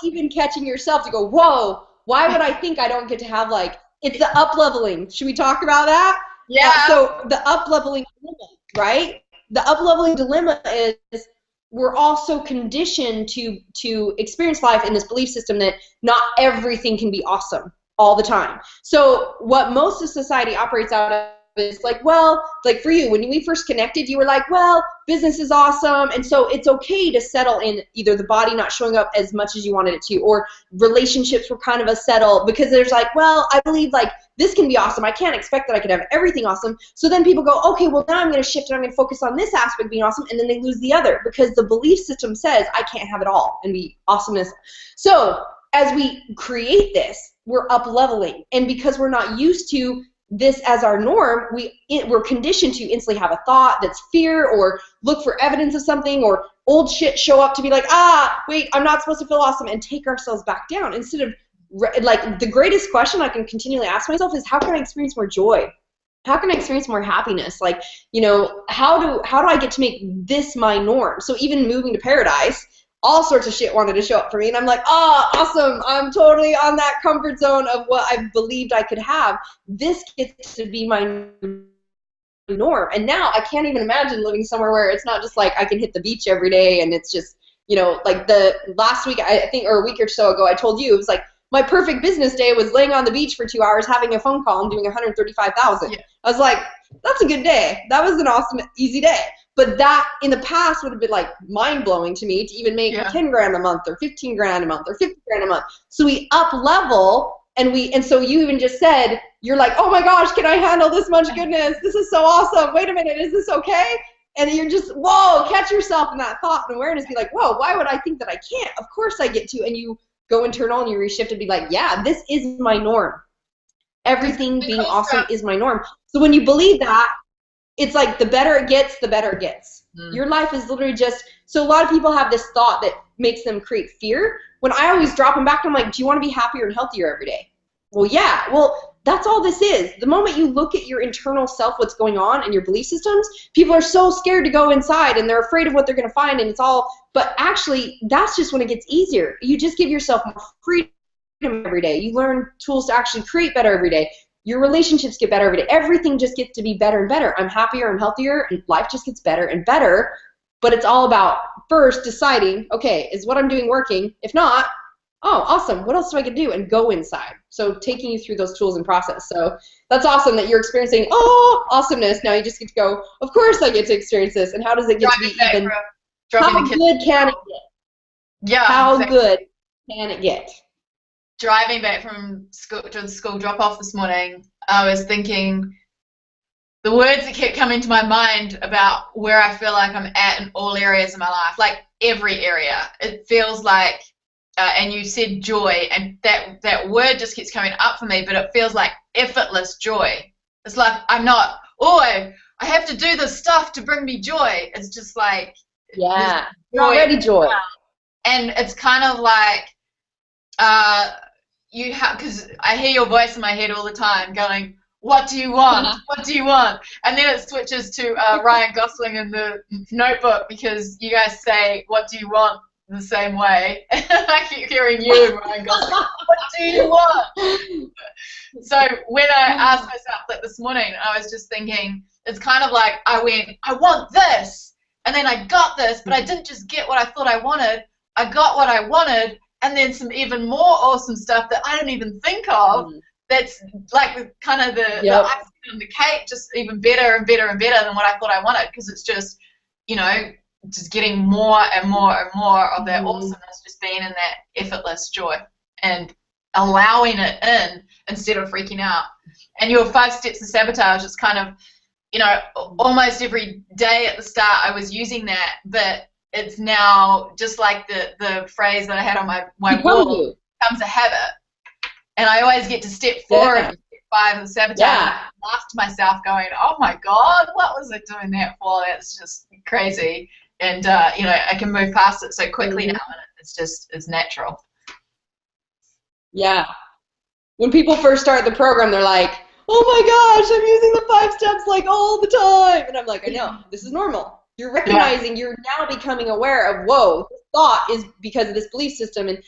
even catching yourself to go, whoa, why would I think I don't get to have, like, it's the up-leveling. Should we talk about that? Yeah. So the up-leveling dilemma, right? The up-leveling dilemma is we're all so conditioned to experience life in this belief system that not everything can be awesome all the time. So what most of society operates out of is like, well, like for you, when we first connected, you were like, well, business is awesome, and so it's okay to settle in either the body not showing up as much as you wanted it to, or relationships were kind of a settle, because there's like, well, I believe like this can be awesome. I can't expect that I could have everything awesome. So then people go, okay, well now I'm going to shift and I'm going to focus on this aspect of being awesome, and then they lose the other because the belief system says I can't have it all and be awesomeness. So as we create this, we're up leveling, and because we're not used to this as our norm, we're conditioned to instantly have a thought that's fear, or look for evidence of something, or old shit show up to be like, wait, I'm not supposed to feel awesome, and take ourselves back down. Instead of, like, the greatest question I can continually ask myself is, how can I experience more joy? How can I experience more happiness? Like, you know, how do I get to make this my norm? So even moving to paradise, all sorts of shit wanted to show up for me, and I'm like, oh, awesome, I'm totally on that comfort zone of what I believed I could have. This gets to be my norm, and now I can't even imagine living somewhere where it's not just like I can hit the beach every day, and it's just, you know, like the last week, I think, or a week or so ago, I told you, it was like my perfect business day was laying on the beach for 2 hours, having a phone call, and doing 135,000. Yeah. I was like, that's a good day. That was an awesome, easy day. But that in the past would have been like mind-blowing to me to even make 10 grand a month, or 15 grand a month, or 50 grand a month. So we up level, and so you even just said, you're like, oh my gosh, can I handle this much goodness? This is so awesome. Wait a minute, is this okay? And you're just, whoa, catch yourself in that thought and awareness. Be like, whoa, why would I think that I can't? Of course I get to. And you go internal and you reshift and be like, yeah, this is my norm. Everything being awesome is my norm. So when you believe that, it's like the better it gets, the better it gets. Your life is literally just, so a lot of people have this thought that makes them create fear. When I always drop them back, I'm like, do you want to be happier and healthier every day? Well, yeah. Well, that's all this is. The moment you look at your internal self, what's going on in your belief systems, people are so scared to go inside, and they're afraid of what they're going to find, and it's all, but actually, that's just when it gets easier. You just give yourself more freedom every day. You learn tools to actually create better every day. Your relationships get better every day. Everything just gets to be better and better. I'm happier and healthier, and life just gets better and better. But it's all about first deciding, okay, is what I'm doing working? If not, oh, awesome, what else do I get to do? And go inside. So taking you through those tools and process. So that's awesome that you're experiencing, oh, awesomeness. Now you just get to go, of course I get to experience this. And how does it get to be even, how good can it get? Yeah. How good can it get? Driving back from school to the school drop-off this morning, I was thinking the words that kept coming to my mind about where I feel like I'm at in all areas of my life, like every area. It feels like, and you said joy, and that word just keeps coming up for me, but it feels like effortless joy. It's like I'm not, I have to do this stuff to bring me joy. It's just like, yeah, you're already joy. And it's kind of like, you have, because I hear your voice in my head all the time going, what do you want? What do you want? And then it switches to Ryan Gosling in The Notebook, because you guys say, what do you want, the same way. I keep hearing you and Ryan Gosling, what do you want? So when I asked myself that this morning, I was just thinking, it's kind of like I went, I want this, and then I got this, but I didn't just get what I thought I wanted. I got what I wanted, and then some even more awesome stuff that I didn't even think of. That's like kind of the icing on the cake, just even better and better and better than what I thought I wanted, because it's just, you know, just getting more and more and more of that awesomeness, just being in that effortless joy and allowing it in instead of freaking out. And your 5 steps of sabotage is kind of, you know, almost every day at the start I was using that, but it's now just like the phrase that I had on my wall, becomes a habit. And I always get to step 4 and step 5 of sabotage. And I laughed to myself going, oh my God, what was I doing that for? That's just crazy. And, you know, I can move past it so quickly now, and it's natural. Yeah. When people first start the program, they're like, oh my gosh, I'm using the 5 steps like all the time. And I'm like, I know, this is normal. You're recognizing, you're now becoming aware of, whoa, this thought is because of this belief system, and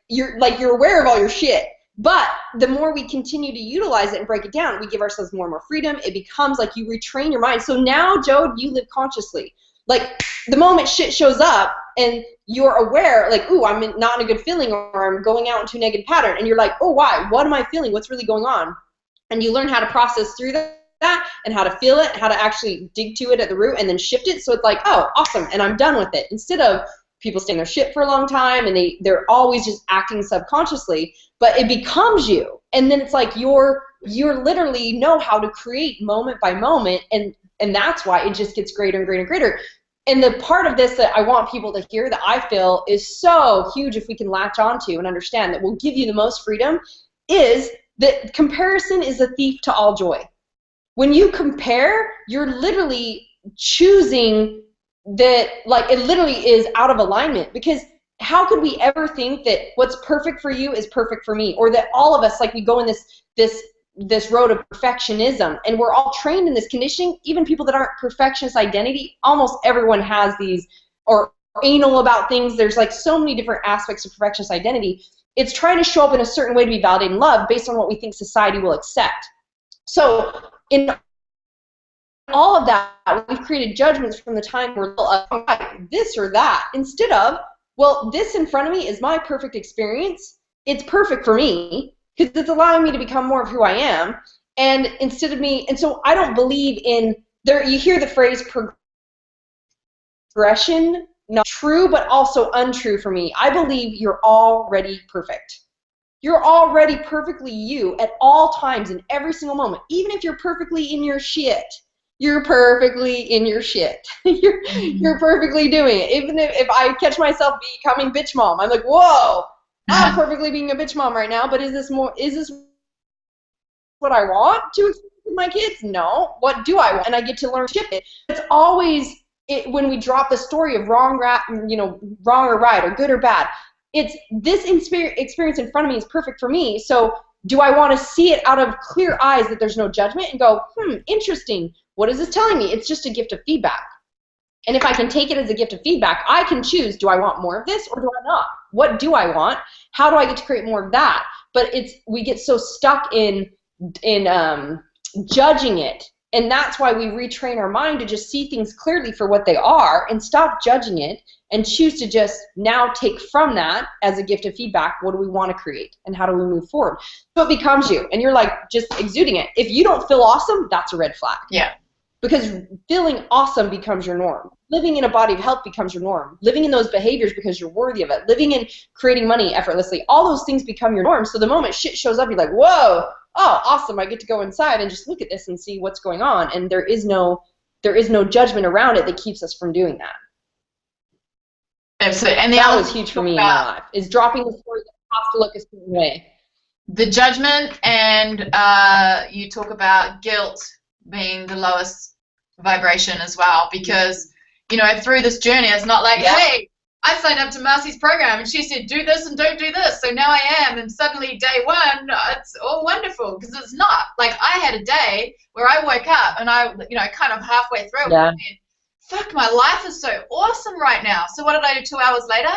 you're aware of all your shit. But the more we continue to utilize it and break it down, we give ourselves more and more freedom. It becomes like you retrain your mind. So now, Joe, you live consciously. Like, the moment shit shows up and you're aware, like, ooh, I'm not in a good feeling, or I'm going out into a negative pattern, and you're like, oh, why? What am I feeling? What's really going on? And you learn how to process through that and how to feel it, how to actually dig to it at the root and then shift it. So it's like, oh, awesome, and I'm done with it. Instead of people staying in their shit for a long time and they're always just acting subconsciously, but it becomes you. And then it's like you're literally know how to create moment by moment, and that's why it just gets greater and greater and greater. And the part of this that I want people to hear that I feel is so huge, if we can latch onto and understand, that will give you the most freedom, is that comparison is a thief to all joy. When you compare, you're literally choosing that, like, it literally is out of alignment. Because how could we ever think that what's perfect for you is perfect for me, or that all of us, like, we go in this road of perfectionism, and we're all trained in this conditioning. Even people that aren't perfectionist identity, almost everyone has these, or anal about things. There's like so many different aspects of perfectionist identity. It's trying to show up in a certain way to be validated and loved based on what we think society will accept. So in all of that, we've created judgments from the time we're this or that, instead of, well, this in front of me is my perfect experience. It's perfect for me because it's allowing me to become more of who I am. And instead of me, and so I don't believe in, you hear the phrase progression, not true, but also untrue for me. I believe you're already perfect. You're already perfectly you at all times in every single moment. Even if you're perfectly in your shit, you're perfectly in your shit. You're perfectly doing it. Even if I catch myself becoming bitch mom, I'm like, whoa, I'm perfectly being a bitch mom right now, but is this what I want to experience with my kids? No. What do I want? And I get to learn to shift it. It's always, when we drop the story of wrong or right, or good or bad, it's this experience in front of me is perfect for me. So do I want to see it out of clear eyes that there's no judgment and go, interesting. What is this telling me? It's just a gift of feedback. And if I can take it as a gift of feedback, I can choose, do I want more of this or do I not? What do I want? How do I get to create more of that? But we get so stuck in judging it. And that's why we retrain our mind to just see things clearly for what they are and stop judging it and choose to just now take from that as a gift of feedback, what do we want to create and how do we move forward? So it becomes you, and you're like just exuding it. If you don't feel awesome, that's a red flag. Yeah. Because feeling awesome becomes your norm. Living in a body of health becomes your norm. Living in those behaviors because you're worthy of it. Living in creating money effortlessly. All those things become your norm. So the moment shit shows up, you're like, whoa, oh, awesome, I get to go inside and just look at this and see what's going on. And there is no judgment around it that keeps us from doing that. Absolutely. And that was huge for me in my life, is dropping the story that has to look a certain way. The judgment, and you talk about guilt being the lowest vibration as well, because, you know, through this journey, it's not like, hey, I signed up to Marci's program and she said, do this and don't do this. So now I am, and suddenly day one, it's all wonderful, because it's not. Like, I had a day where I woke up and I, you know, kind of halfway through, and fuck, my life is so awesome right now. So what did I do 2 hours later?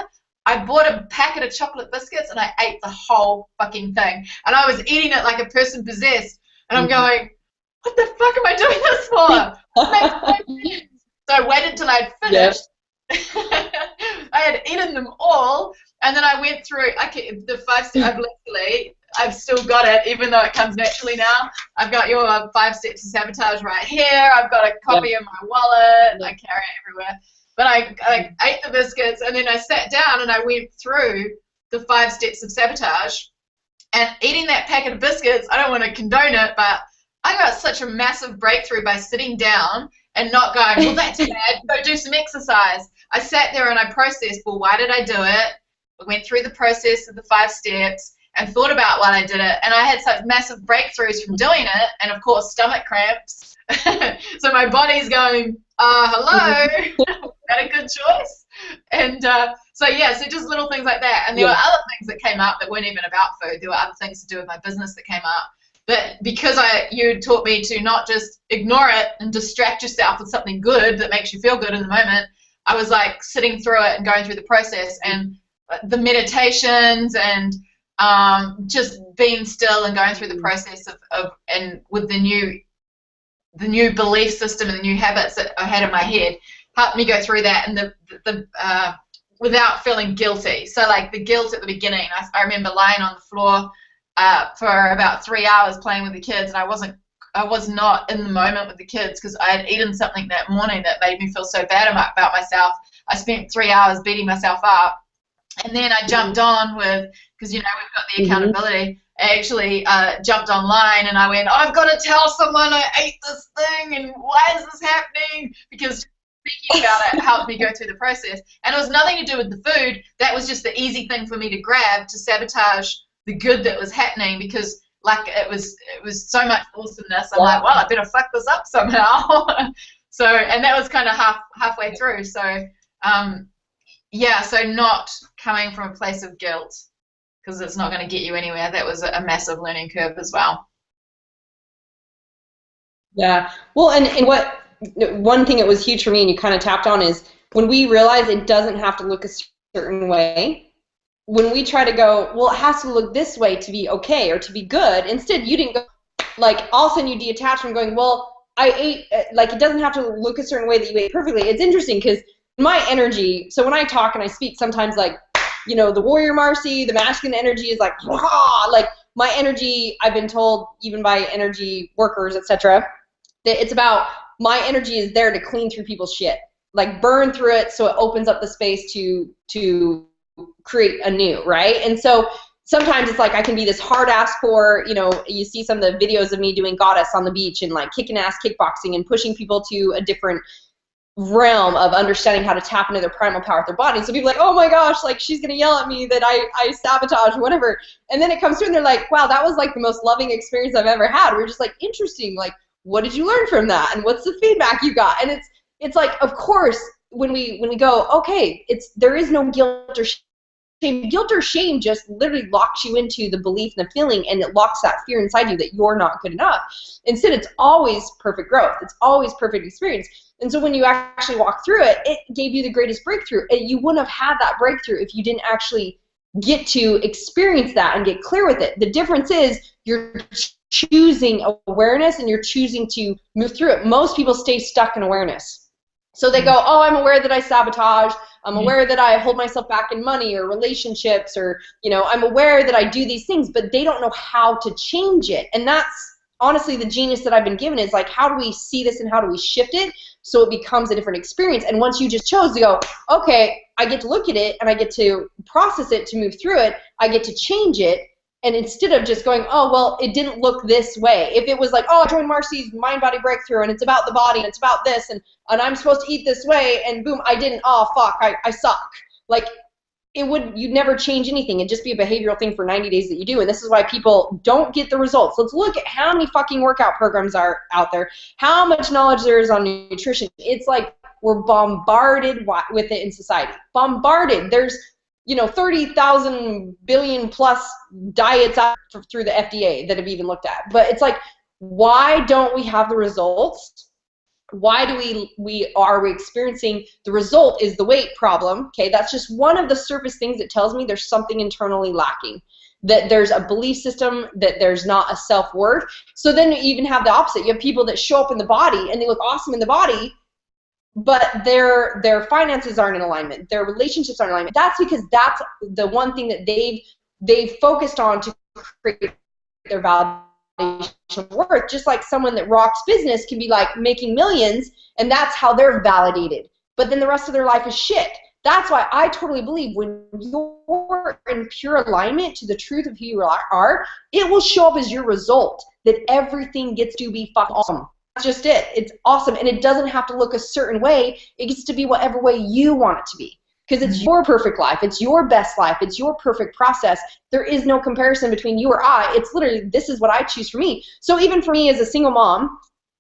I bought a packet of chocolate biscuits and I ate the whole fucking thing. And I was eating it like a person possessed. And I'm going, what the fuck am I doing this for? So I waited till I'd finished. I had eaten them all, and then I went through the 5 steps. I've still got it, even though it comes naturally now. I've got your 5 steps of sabotage right here. I've got a copy in my wallet. I carry it everywhere. But I ate the biscuits, and then I sat down and I went through the 5 steps of sabotage, And eating that packet of biscuits, I don't want to condone it, but I got such a massive breakthrough by sitting down and not going, well, that's bad, go do some exercise. I sat there and I processed, well, why did I do it? I went through the process of the 5 steps and thought about why I did it. And I had such massive breakthroughs from doing it, and of course, stomach cramps. So my body's going, hello, is that a good choice? And so just little things like that. And there were other things that came up that weren't even about food. There were other things to do with my business that came up. But because you taught me to not just ignore it and distract yourself with something good that makes you feel good in the moment, I was like sitting through it and going through the process, and the meditations and just being still and going through the process and with the new belief system and the new habits that I had in my head helped me go through that, and without feeling guilty. So like the guilt at the beginning, I remember lying on the floor for about 3 hours playing with the kids, and I was not in the moment with the kids because I had eaten something that morning that made me feel so bad about myself. I spent 3 hours beating myself up, and then I jumped on because we've got the accountability. I actually jumped online and I went, I've got to tell someone I ate this thing and why is this happening? Because speaking about it helped me go through the process. And it was nothing to do with the food. That was just the easy thing for me to grab to sabotage the good that was happening, because like it was so much awesomeness. I'm like, well, I better fuck this up somehow. So, and that was kind of halfway through. So, so not coming from a place of guilt, because it's not going to get you anywhere. That was a massive learning curve as well. Yeah. Well, and one thing that was huge for me, and you kind of tapped on, is when we realize it doesn't have to look a certain way. When we try to go, well, it has to look this way to be okay or to be good. Instead, you didn't go, like, all of a sudden you detach from going, well, I ate, like, it doesn't have to look a certain way that you ate perfectly. It's interesting because my energy, so when I talk and I speak, sometimes, like, the warrior Marci, the masculine energy is like, rah! Like, my energy, I've been told, even by energy workers, etc., that it's about, my energy is there to clean through people's shit, like burn through it so it opens up the space to create anew, right? And so sometimes it's like I can be this hard ass for, you see some of the videos of me doing goddess on the beach and like kicking ass kickboxing and pushing people to a different realm of understanding how to tap into their primal power with their body. So people are like, oh my gosh, like she's gonna yell at me that I sabotage or whatever. And then it comes through and they're like, wow, that was like the most loving experience I've ever had. We're just like, interesting, like what did you learn from that? And what's the feedback you got? And it's like, of course, when we go, okay, there is no guilt or shame. Guilt or shame just literally locks you into the belief and the feeling, and it locks that fear inside you that you're not good enough. Instead, it's always perfect growth. It's always perfect experience. And so when you actually walk through it, it gave you the greatest breakthrough. And you wouldn't have had that breakthrough if you didn't actually get to experience that and get clear with it. The difference is you're choosing awareness and you're choosing to move through it. Most people stay stuck in awareness. So they go, oh, I'm aware that I sabotage. I'm aware that I hold myself back in money or relationships, or, I'm aware that I do these things, but they don't know how to change it. And that's honestly the genius that I've been given, is like, how do we see this and how do we shift it so it becomes a different experience? And once you just chose to go, okay, I get to look at it and I get to process it to move through it, I get to change it. And instead of just going, oh, well, it didn't look this way. If it was like, oh, I joined Marci's Mind-Body Breakthrough and it's about the body and it's about this and I'm supposed to eat this way and boom, I didn't, oh, fuck, I suck. Like, you'd never change anything. It'd just be a behavioral thing for 90 days that you do. And this is why people don't get the results. Let's look at how many fucking workout programs are out there, how much knowledge there is on nutrition. It's like we're bombarded with it in society. Bombarded. There's 30,000 billion plus diets out through the FDA that have even looked at. But it's like, why don't we have the results? Why do we experiencing the result is the weight problem? Okay, that's just one of the surface things that tells me there's something internally lacking, that there's a belief system, that there's not a self-worth. So then you even have the opposite. You have people that show up in the body and they look awesome in the body, but their finances aren't in alignment, their relationships aren't in alignment. That's because that's the one thing that they've focused on to create their validation of worth. Just like someone that rocks business can be like making millions, and that's how they're validated. But then the rest of their life is shit That's why I totally believe when you're in pure alignment to the truth of who you are, it will show up as your result, that everything gets to be fucking awesome. That's just it. It's awesome. And it doesn't have to look a certain way. It gets to be whatever way you want it to be. Because it's your perfect life. It's your best life. It's your perfect process. There is no comparison between you or I. It's literally, this is what I choose for me. So even for me as a single mom,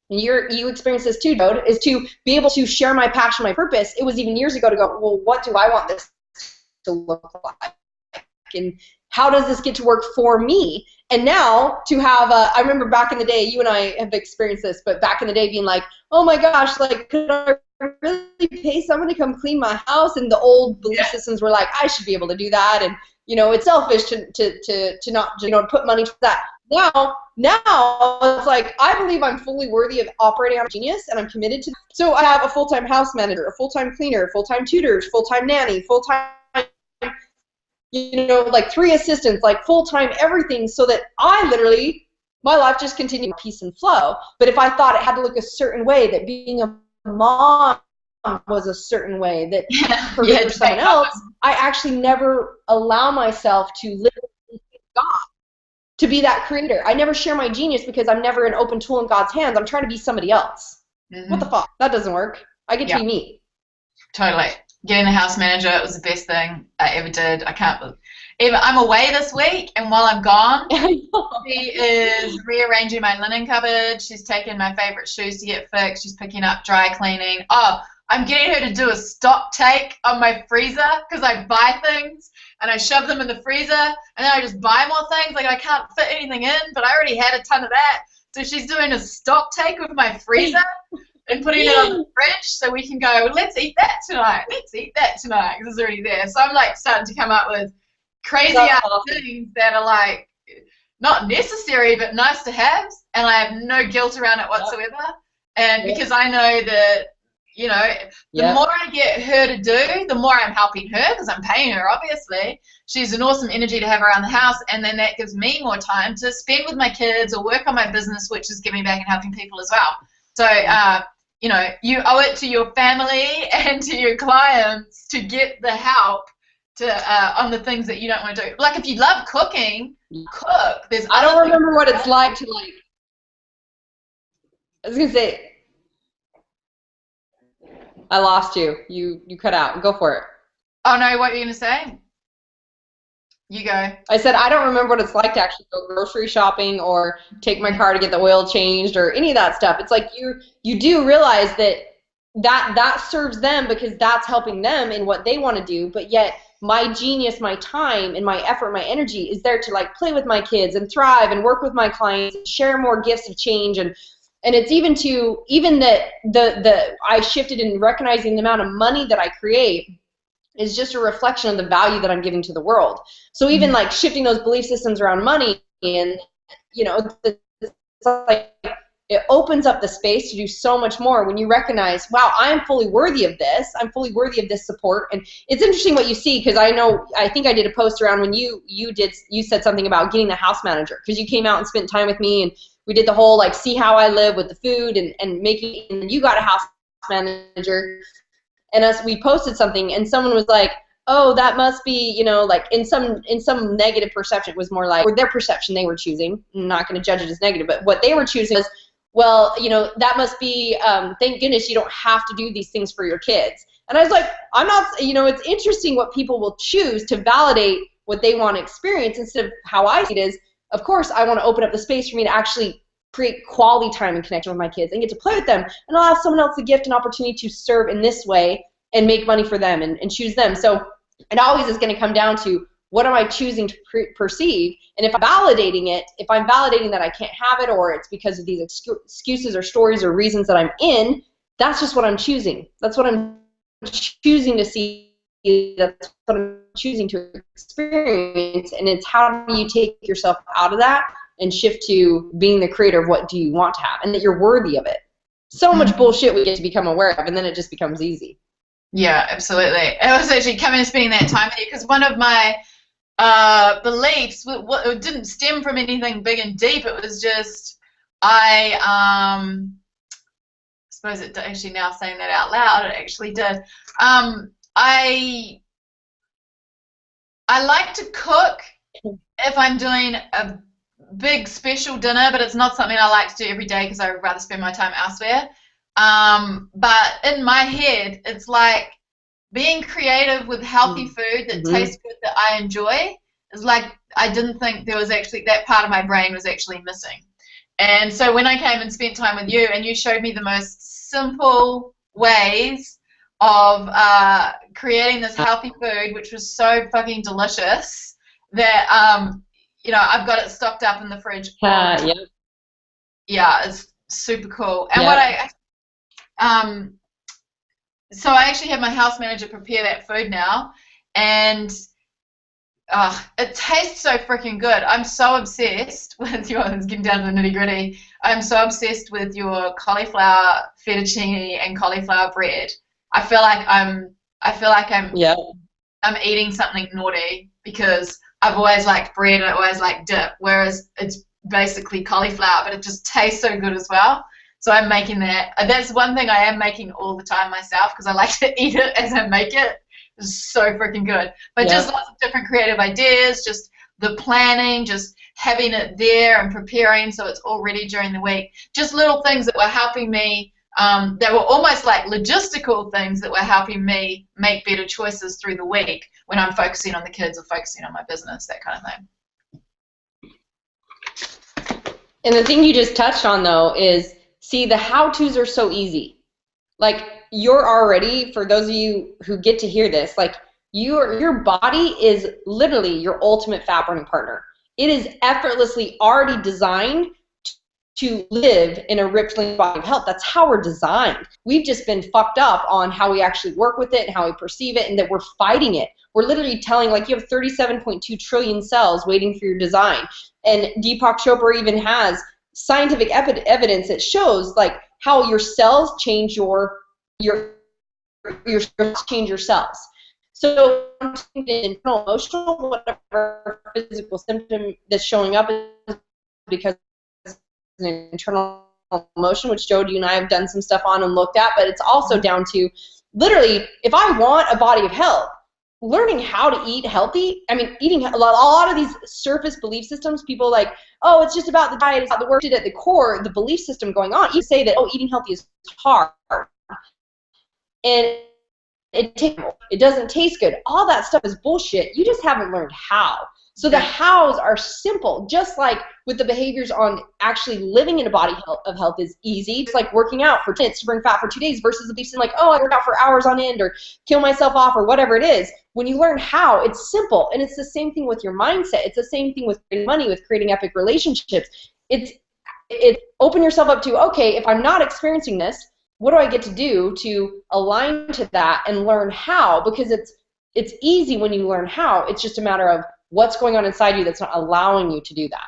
and you experience this too, Jode, is to be able to share my passion, my purpose. It was even years ago to go, well, what do I want this to look like? And how does this get to work for me? And now to have I remember back in the day, you and I have experienced this, but back in the day being like, oh my gosh, like, could I really pay someone to come clean my house? And the old belief systems were like, I should be able to do that. And, you know, it's selfish to not, you know, put money to that. Now it's like, I believe I'm fully worthy of operating on genius, and I'm committed to. So I have a full-time house manager, a full-time cleaner, full-time tutors, full-time nanny, full-time, you know, like 3 assistants, like full-time everything, so that I literally, my life just continued peace and flow. But if I thought it had to look a certain way, that being a mom was a certain way, that for someone else, I actually never allow myself to live in God, to be that creator. I never share my genius because I'm never an open tool in God's hands. I'm trying to be somebody else. What the fuck? That doesn't work. I get to be me. Totally. Getting the house manager, it was the best thing I ever did. I can't believe. I'm away this week, and while I'm gone, she is rearranging my linen cupboard. She's taking my favorite shoes to get fixed. She's picking up dry cleaning. Oh, I'm getting her to do a stock take on my freezer, because I buy things and I shove them in the freezer, and then I just buy more things. Like, I can't fit anything in, but I already had a ton of that. So she's doing a stock take with my freezer and putting it on the fridge, so we can go, let's eat that tonight. Let's eat that tonight, because it's already there. So I'm like starting to come up with crazy ass things that are like not necessary but nice to have, and I have no guilt around it whatsoever. And because I know that, you know, the more I get her to do, the more I'm helping her, because I'm paying her, obviously. She's an awesome energy to have around the house, and then that gives me more time to spend with my kids or work on my business, which is giving back and helping people as well. So, you know, you owe it to your family and to your clients to get the help to on the things that you don't want to do. Like, if you love cooking, cook. I don't remember what it's like to, like, I was going to say, I lost you. You cut out. Go for it. Oh, no, what are you going to say? You go. I said, I don't remember what it's like to actually go grocery shopping or take my car to get the oil changed or any of that stuff. It's like you do realize that serves them, because that's helping them in what they want to do, but yet my genius, my time, and my effort, my energy is there to, like, play with my kids and thrive and work with my clients and share more gifts of change. And it's even that I shifted in recognizing the amount of money that I create is just a reflection of the value that I'm giving to the world. So even like shifting those belief systems around money, and, you know, it's like it opens up the space to do so much more when you recognize, wow, I'm fully worthy of this. I'm fully worthy of this support. And it's interesting what you see, because I think I did a post around when you said something about getting the house manager, because you came out and spent time with me, and we did the whole, like, see how I live with the food and making, and you got a house manager. And we posted something, and someone was like, oh, that must be, you know, like, in some negative perception, it was more like, or their perception they were choosing. I'm not going to judge it as negative, but what they were choosing was, well, you know, that must be, thank goodness you don't have to do these things for your kids. And I was like, I'm not, you know, it's interesting what people will choose to validate what they want to experience, instead of how I see it is, of course, I want to open up the space for me to actually create quality time and connection with my kids and get to play with them, and allow someone else the gift and opportunity to serve in this way and make money for them and choose them. So it always is going to come down to, what am I choosing to perceive? And if I'm validating that I can't have it, or it's because of these excuses or stories or reasons that I'm in, that's just what I'm choosing. That's what I'm choosing to see. That's what I'm choosing to experience. And it's, how do you take yourself out of that and shift to being the creator of what do you want to have, and that you're worthy of it. So much bullshit we get to become aware of, and then it just becomes easy. Yeah, absolutely. I was actually coming and spending that time with you, because one of my beliefs, it didn't stem from anything big and deep. It was just, I suppose it actually, now saying that out loud, it actually did. I like to cook if I'm doing a big special dinner, but it's not something I like to do every day because I would rather spend my time elsewhere. But in my head, it's like being creative with healthy food that tastes good that I enjoy is like I didn't think there was actually that part of my brain was actually missing. And so when I came and spent time with you and you showed me the most simple ways of creating this healthy food, which was so fucking delicious that I've got it stocked up in the fridge. Yeah. Yeah, it's super cool. And so I actually have my house manager prepare that food now, and it tastes so freaking good. I'm so obsessed with it's getting down to the nitty gritty. I'm so obsessed with your cauliflower fettuccine and cauliflower bread. I feel like I'm eating something naughty because I've always liked bread and I always liked dip, whereas it's basically cauliflower, but it just tastes so good as well. So I'm making that. That's one thing I am making all the time myself because I like to eat it as I make it. It's so freaking good. But just lots of different creative ideas, just the planning, just having it there and preparing so it's all ready during the week. Just little things that were helping me. They were almost like logistical things that were helping me make better choices through the week when I'm focusing on the kids or focusing on my business, that kind of thing. And the thing you just touched on, though, is, see, the how-tos are so easy. Like, you're already, for those of you who get to hear this, like, your body is literally your ultimate fat-burning partner. It is effortlessly already designed to live in a ripped, lean body of health. That's how we're designed. We've just been fucked up on how we actually work with it and how we perceive it, and that we're fighting it. We're literally telling, like, you have 37.2 trillion cells waiting for your design. And Deepak Chopra even has scientific evidence that shows, like, how your cells change your change your cells. So internal, emotional, whatever physical symptom that's showing up is because an internal emotion, which Jody and I have done some stuff on and looked at, but it's also down to literally, if I want a body of health, learning how to eat healthy. I mean, eating a lot of these surface belief systems, people like, oh, it's just about the diet, it's about the work at the core, the belief system going on. You say that, oh, eating healthy is hard, and it doesn't taste good. All that stuff is bullshit. You just haven't learned how. So the hows are simple, just like with the behaviors on actually living in a body of health is easy. It's like working out for 10 minutes to burn fat for 2 days versus the beliefs in like, oh, I work out for hours on end or kill myself off or whatever it is. When you learn how, it's simple. And it's the same thing with your mindset. It's the same thing with creating money, with creating epic relationships. It's open yourself up to, okay, if I'm not experiencing this, what do I get to do to align to that and learn how? Because it's easy when you learn how. It's just a matter of what's going on inside you that's not allowing you to do that.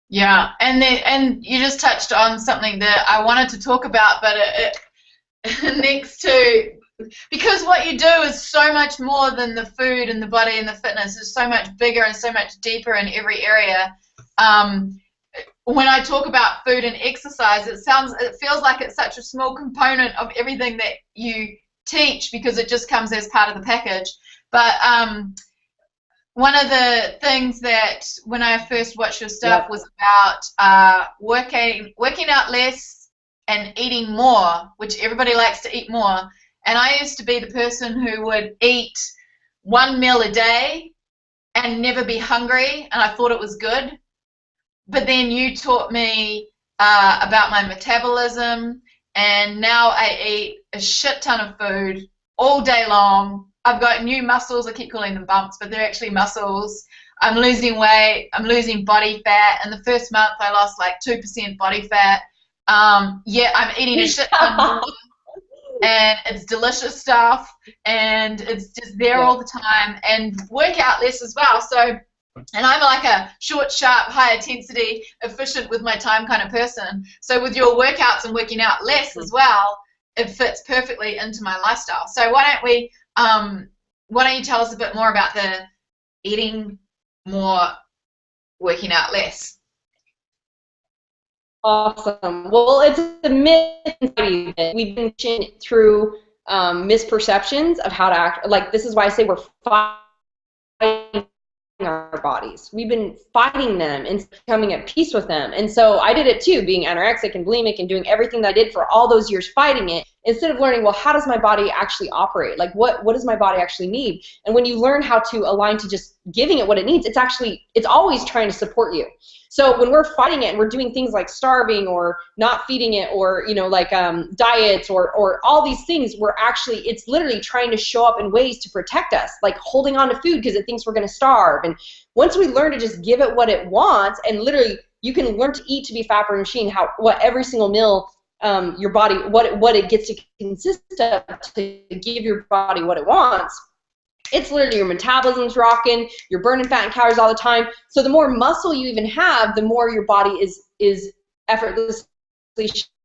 Yeah, and you just touched on something that I wanted to talk about, but it next to, because what you do is so much more than the food and the body and the fitness. It's so much bigger and so much deeper in every area. When I talk about food and exercise, it feels like it's such a small component of everything that you teach because it just comes as part of the package. But one of the things that when I first watched your stuff was about working out less and eating more, which everybody likes to eat more. And I used to be the person who would eat one meal a day and never be hungry, and I thought it was good. But then you taught me about my metabolism, and now I eat a shit ton of food all day long. I've got new muscles. I keep calling them bumps, but they're actually muscles. I'm losing weight. I'm losing body fat. In the first month, I lost like 2% body fat. I'm eating a shit ton more, and it's delicious stuff, and it's just there all the time, and work out less as well. So, and I'm like a short, sharp, high intensity, efficient with my time kind of person. So with your workouts and working out less as well, it fits perfectly into my lifestyle. So why don't you tell us a bit more about the eating more, working out less? Awesome. Well, it's a myth. We've been through misperceptions of how to act. Like, this is why I say we're fighting our bodies. We've been fighting them and coming at peace with them. And so I did it too, being anorexic and bulimic and doing everything that I did for all those years fighting it, instead of learning, well, how does my body actually operate? Like, what does my body actually need? And when you learn how to align to just giving it what it needs, it's always trying to support you. So when we're fighting it and we're doing things like starving or not feeding it, or, you know, like diets or all these things, it's literally trying to show up in ways to protect us, like holding on to food because it thinks we're going to starve. And once we learn to just give it what it wants, and literally you can learn to eat to be fat burning machine, what every single meal your body, what it gets to consist of to give your body what it wants. It's literally your metabolism's rocking, you're burning fat and calories all the time. So the more muscle you even have, the more your body is effortlessly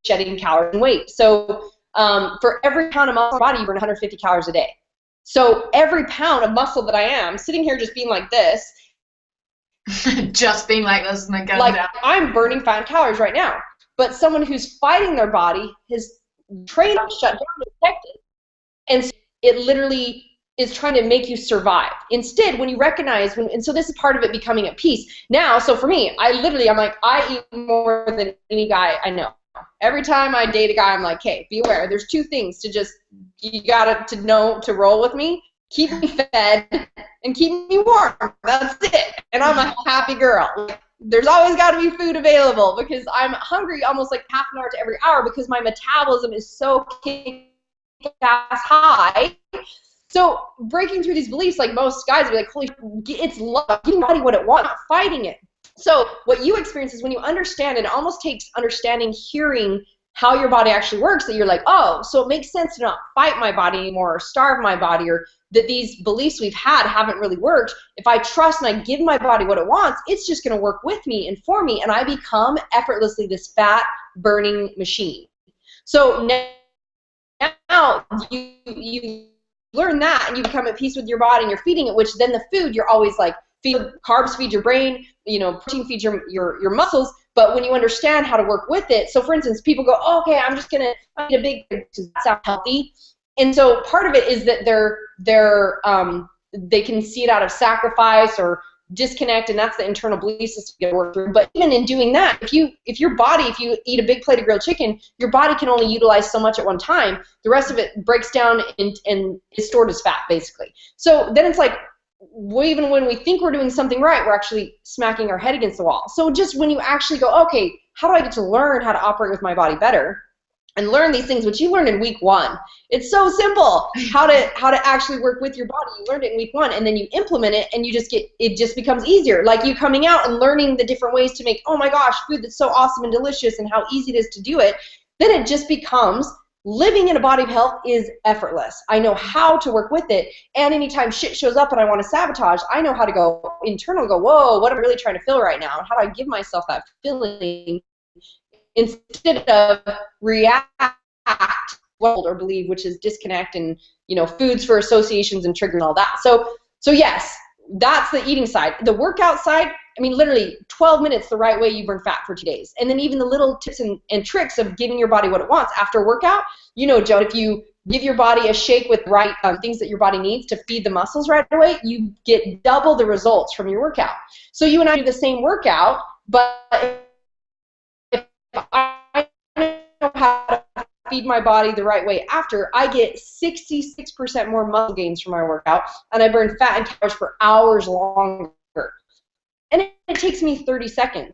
shedding calories and weight. So for every pound of muscle in your body, you burn 150 calories a day. So every pound of muscle that I am sitting here just being like this, just being like this, and then going like down. I'm burning fat and calories right now. But someone who's fighting their body, his train shut down and protected, and so it literally is trying to make you survive. Instead, when you recognize, and so this is part of it becoming at peace. Now, so for me, I'm like, I eat more than any guy I know. Every time I date a guy, I'm like, hey, be aware, there's two things you got to know to roll with me. Keep me fed and keep me warm. That's it. And I'm a happy girl. There's always got to be food available because I'm hungry almost like half an hour to every hour because my metabolism is so kick-ass high. So breaking through these beliefs, like most guys will be like, holy, it's love, giving your body what it wants, not fighting it. So what you experience is when you understand, and it almost takes understanding, hearing how your body actually works, that you're like, oh, so it makes sense to not fight my body anymore or starve my body, or that these beliefs we've had haven't really worked. If I trust and I give my body what it wants, it's just going to work with me and for me, and I become effortlessly this fat burning machine. So now you learn that and you become at peace with your body and you're feeding it, which then the food, you're always like, carbs feed your brain, protein feeds your muscles. But when you understand how to work with it, so for instance, people go, oh, okay, I'm just gonna eat a big, because that sounds healthy. And so part of it is that they can see it out of sacrifice or disconnect, and that's the internal belief system you gotta work through. But even in doing that, if you eat a big plate of grilled chicken, your body can only utilize so much at one time. The rest of it breaks down and is stored as fat, basically. So then it's like, even when we think we're doing something right, we're actually smacking our head against the wall. So just when you actually go, okay, how do I get to learn how to operate with my body better and learn these things, which you learned in week 1. It's so simple how to actually work with your body. You learned it in week 1, and then you implement it, and it just becomes easier. Like you coming out and learning the different ways to make, oh my gosh, food that's so awesome and delicious, and how easy it is to do it. Then it just becomes, living in a body of health is effortless. I know how to work with it, and anytime shit shows up and I want to sabotage, I know how to go internal, go, whoa, what am I really trying to feel right now? How do I give myself that feeling instead of react or believe, which is disconnect and foods for associations and triggers and all that. So yes, that's the eating side. The workout side, I mean, literally 12 minutes the right way, you burn fat for 2 days. And then even the little tips and tricks of giving your body what it wants after a workout, Joe, if you give your body a shake with right things that your body needs to feed the muscles right away, you get double the results from your workout. So you and I do the same workout, but if I know how to feed my body the right way after, I get 66% more muscle gains from my workout, and I burn fat and calories for hours longer. And it takes me 30 seconds.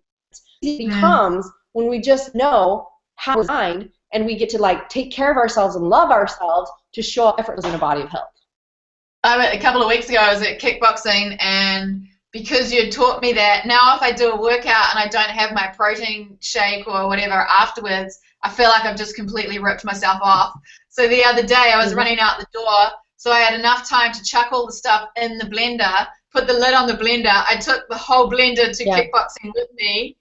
It becomes when we just know how to design, and we get to take care of ourselves and love ourselves to show up effortlessly in a body of health. A couple of weeks ago, I was at kickboxing, and because you had taught me that, now if I do a workout and I don't have my protein shake or whatever afterwards, I feel like I've just completely ripped myself off. So the other day I was running out the door, so I had enough time to chuck all the stuff in the blender, put the lid on the blender. I took the whole blender to kickboxing with me,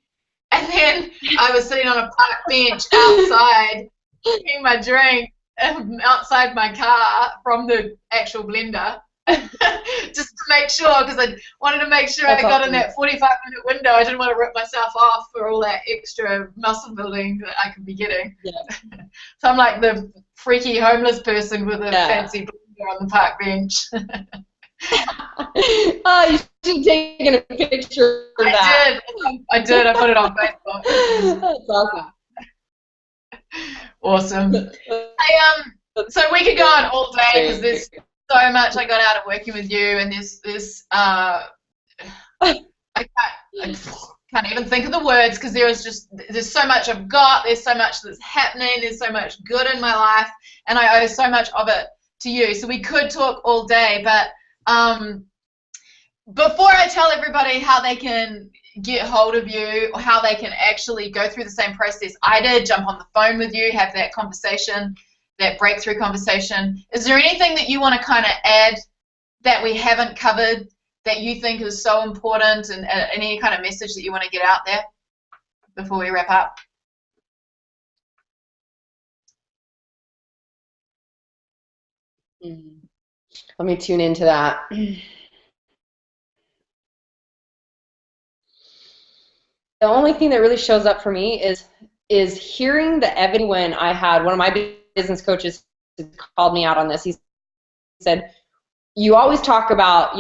and then I was sitting on a park bench outside drinking my drink outside my car from the actual blender. just to make sure, because I wanted to make sure I got in that 45-minute window. I didn't want to rip myself off for all that extra muscle building that I could be getting. Yeah. So I'm like the freaky homeless person with a fancy blender on the park bench. Oh, you should have taken a picture of that. I did. I put it on Facebook. That's awesome. Awesome. Hey, so we could go on all day because there's so much I got out of working with you, and I can't even think of the words because there's so much I've got, there's so much that's happening, there's so much good in my life, and I owe so much of it to you. So we could talk all day, but before I tell everybody how they can get hold of you or how they can actually go through the same process I did, jump on the phone with you, have that conversation, that breakthrough conversation, is there anything that you want to kind of add that we haven't covered that you think is so important, and any kind of message that you want to get out there before we wrap up? Let me tune into that. The only thing that really shows up for me is hearing the evidence. When I had one of my business coaches called me out on this, he said, you always talk about,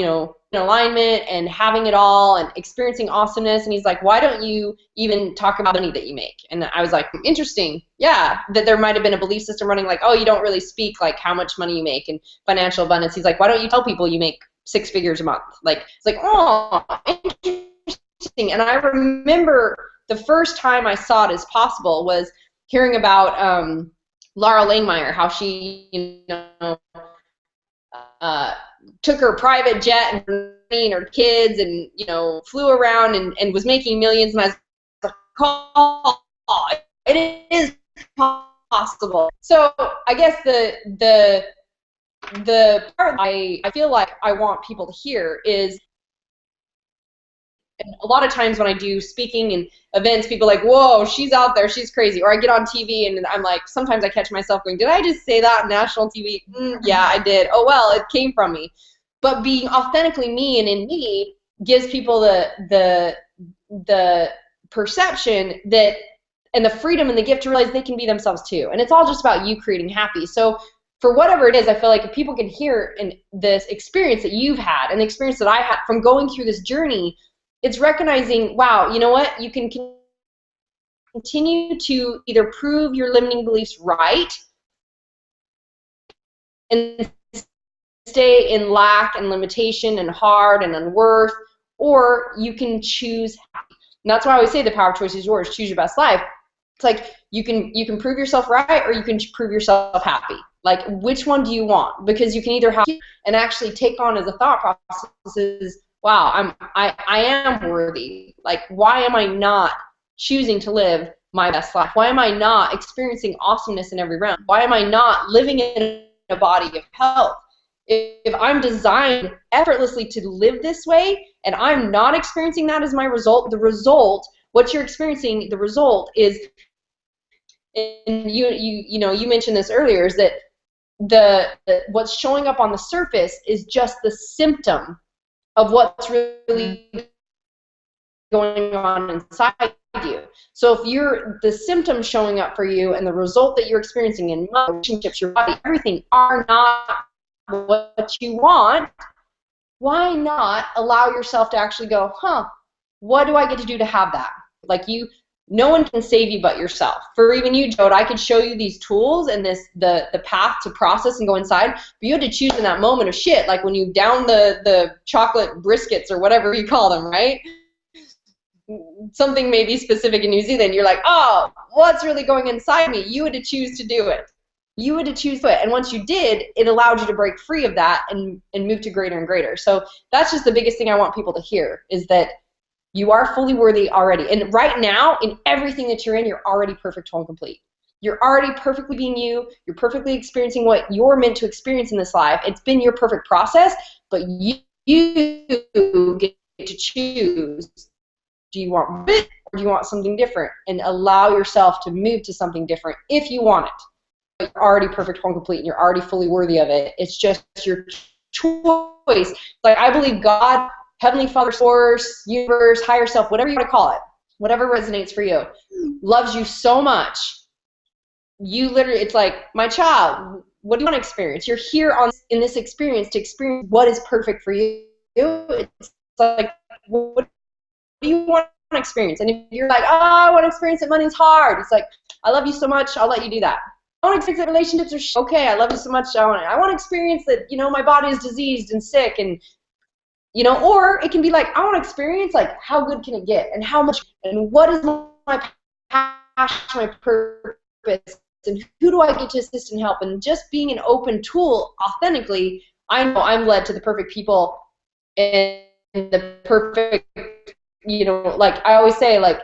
alignment and having it all and experiencing awesomeness, and he's like, why don't you even talk about the money that you make? And I was like, interesting. Yeah, that there might have been a belief system running like, oh, you don't really speak like how much money you make and financial abundance. He's like, why don't you tell people you make 6 figures a month? Like, it's like, oh, interesting. And I remember the first time I saw it as possible was hearing about Laura Langmeyer, how she, took her private jet and her kids and, flew around and was making millions. And I was like, oh, it is possible. So I guess the part I feel like I want people to hear is, and a lot of times when I do speaking and events, people are like, whoa, she's out there, she's crazy. Or I get on TV and I'm like, sometimes I catch myself going, did I just say that on national TV? Yeah, I did. Oh, well, it came from me. But being authentically me and in me gives people the perception that, and the freedom and the gift to realize they can be themselves too. And it's all just about you creating happy. So for whatever it is, I feel like if people can hear in this experience that you've had and the experience that I had from going through this journey, it's recognizing, wow, you know what? You can continue to either prove your limiting beliefs right and stay in lack and limitation and hard and unworth, or you can choose happy. And that's why I always say the power of choice is yours. Choose your best life. It's like you can prove yourself right, or you can prove yourself happy. Like, which one do you want? Because you can either have and actually take on as a thought process is, wow, I am worthy. Like, why am I not choosing to live my best life? Why am I not experiencing awesomeness in every realm? Why am I not living in a body of health? If I'm designed effortlessly to live this way and I'm not experiencing that as my result, what you're experiencing, the result is, and you mentioned this earlier, is that what's showing up on the surface is just the symptom of what's really going on inside you. So if you're the symptom showing up for you and the result that you're experiencing in relationships, your body, everything are not what you want, why not allow yourself to actually go, what do I get to do to have that? Like, no one can save you but yourself. For even you, Jode, I could show you these tools and the path to process and go inside, but you had to choose in that moment of shit, like when you down the chocolate briskets or whatever you call them, right? Something maybe specific in New Zealand, you're like, oh, what's really going inside me? You had to choose to do it. You had to choose it, and once you did, it allowed you to break free of that and move to greater and greater. So that's just the biggest thing I want people to hear, is that you are fully worthy already. And right now, in everything that you're in, you're already perfect, whole, and complete. You're already perfectly being you. You're perfectly experiencing what you're meant to experience in this life. It's been your perfect process, but you get to choose. Do you want it, or do you want something different? And allow yourself to move to something different if you want it. But you're already perfect, whole, and complete, and you're already fully worthy of it. It's just you're choice. Like, I believe God, Heavenly Father, Source, Universe, Higher Self, whatever you want to call it, whatever resonates for you, loves you so much. You literally, it's like, my child, what do you want to experience? You're here in this experience to experience what is perfect for you. It's like, what do you want to experience? And if you're like, oh, I want to experience that money's hard, it's like, I love you so much, I'll let you do that. I want to experience that relationships are okay, I love you so much, I want to experience that, you know, my body is diseased and sick, and, you know, or it can be like, I want to experience, like, how good can it get, and how much, and what is my passion, my purpose, and who do I get to assist and help, and just being an open tool authentically. I know I'm led to the perfect people and the perfect, you know, like I always say, like,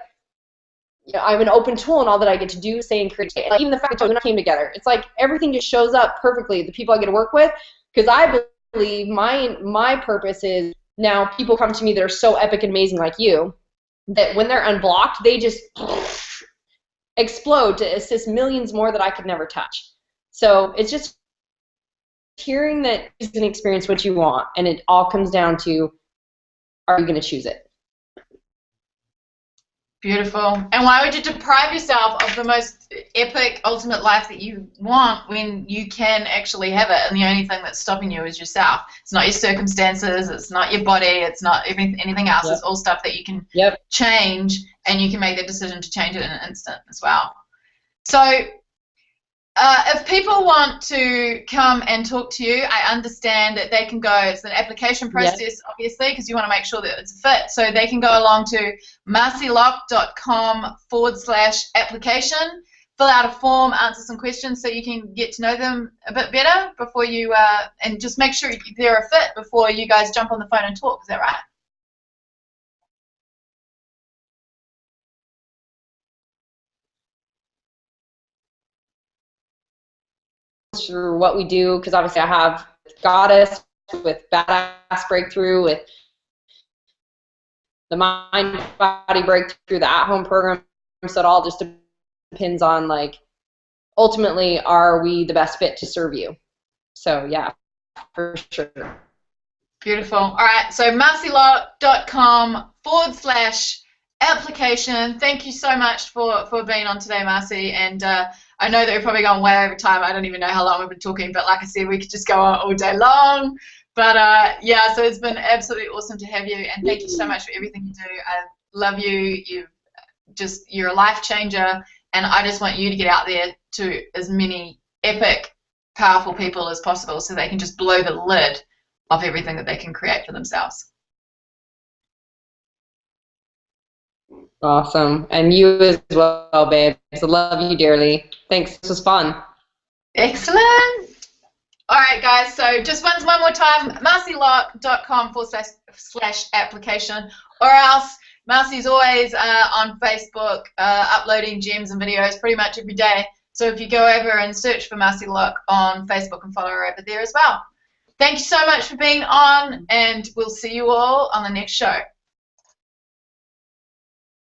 you know, I'm an open tool in all that I get to do, say, and create. Like, even the fact that we came together, it's like everything just shows up perfectly, the people I get to work with, because I believe my purpose is, now people come to me that are so epic and amazing like you, that when they're unblocked, they just explode to assist millions more that I could never touch. So it's just hearing that you can experience what you want, and it all comes down to, are you going to choose it? Beautiful. And why would you deprive yourself of the most epic, ultimate life that you want when you can actually have it, and the only thing that's stopping you is yourself? It's not your circumstances, it's not your body, it's not anything else. Yep. It's all stuff that you can change, and you can make the decision to change it in an instant as well. So if people want to come and talk to you, I understand that they can go, it's an application process, obviously, because you want to make sure that it's a fit. So they can go along to marcilock.com/application, fill out a form, answer some questions so you can get to know them a bit better before you, and just make sure they're a fit before you guys jump on the phone and talk. Is that right? Through what we do, because obviously I have Goddess, with Badass Breakthrough, with the Mind Body Breakthrough, the at-home program. So it all just depends on, like, ultimately, are we the best fit to serve you? So yeah, for sure. Beautiful. All right, so marcilock.com/application. Thank you so much for being on today, Marci. And I know that we're probably going way over time. I don't even know how long we've been talking, but like I said, we could just go on all day long. But yeah, so it's been absolutely awesome to have you, and thank you so much for everything you do. I love you. You're a life changer, and I just want you to get out there to as many epic, powerful people as possible, so they can just blow the lid of everything that they can create for themselves. Awesome. And you as well, babe. So love you dearly. Thanks. This was fun. Excellent. All right, guys. So just one more time, marcilock.com/application, or else Marci's always on Facebook uploading gems and videos pretty much every day. So if you go over and search for Marci Lock on Facebook and follow her over there as well. Thank you so much for being on, and we'll see you all on the next show.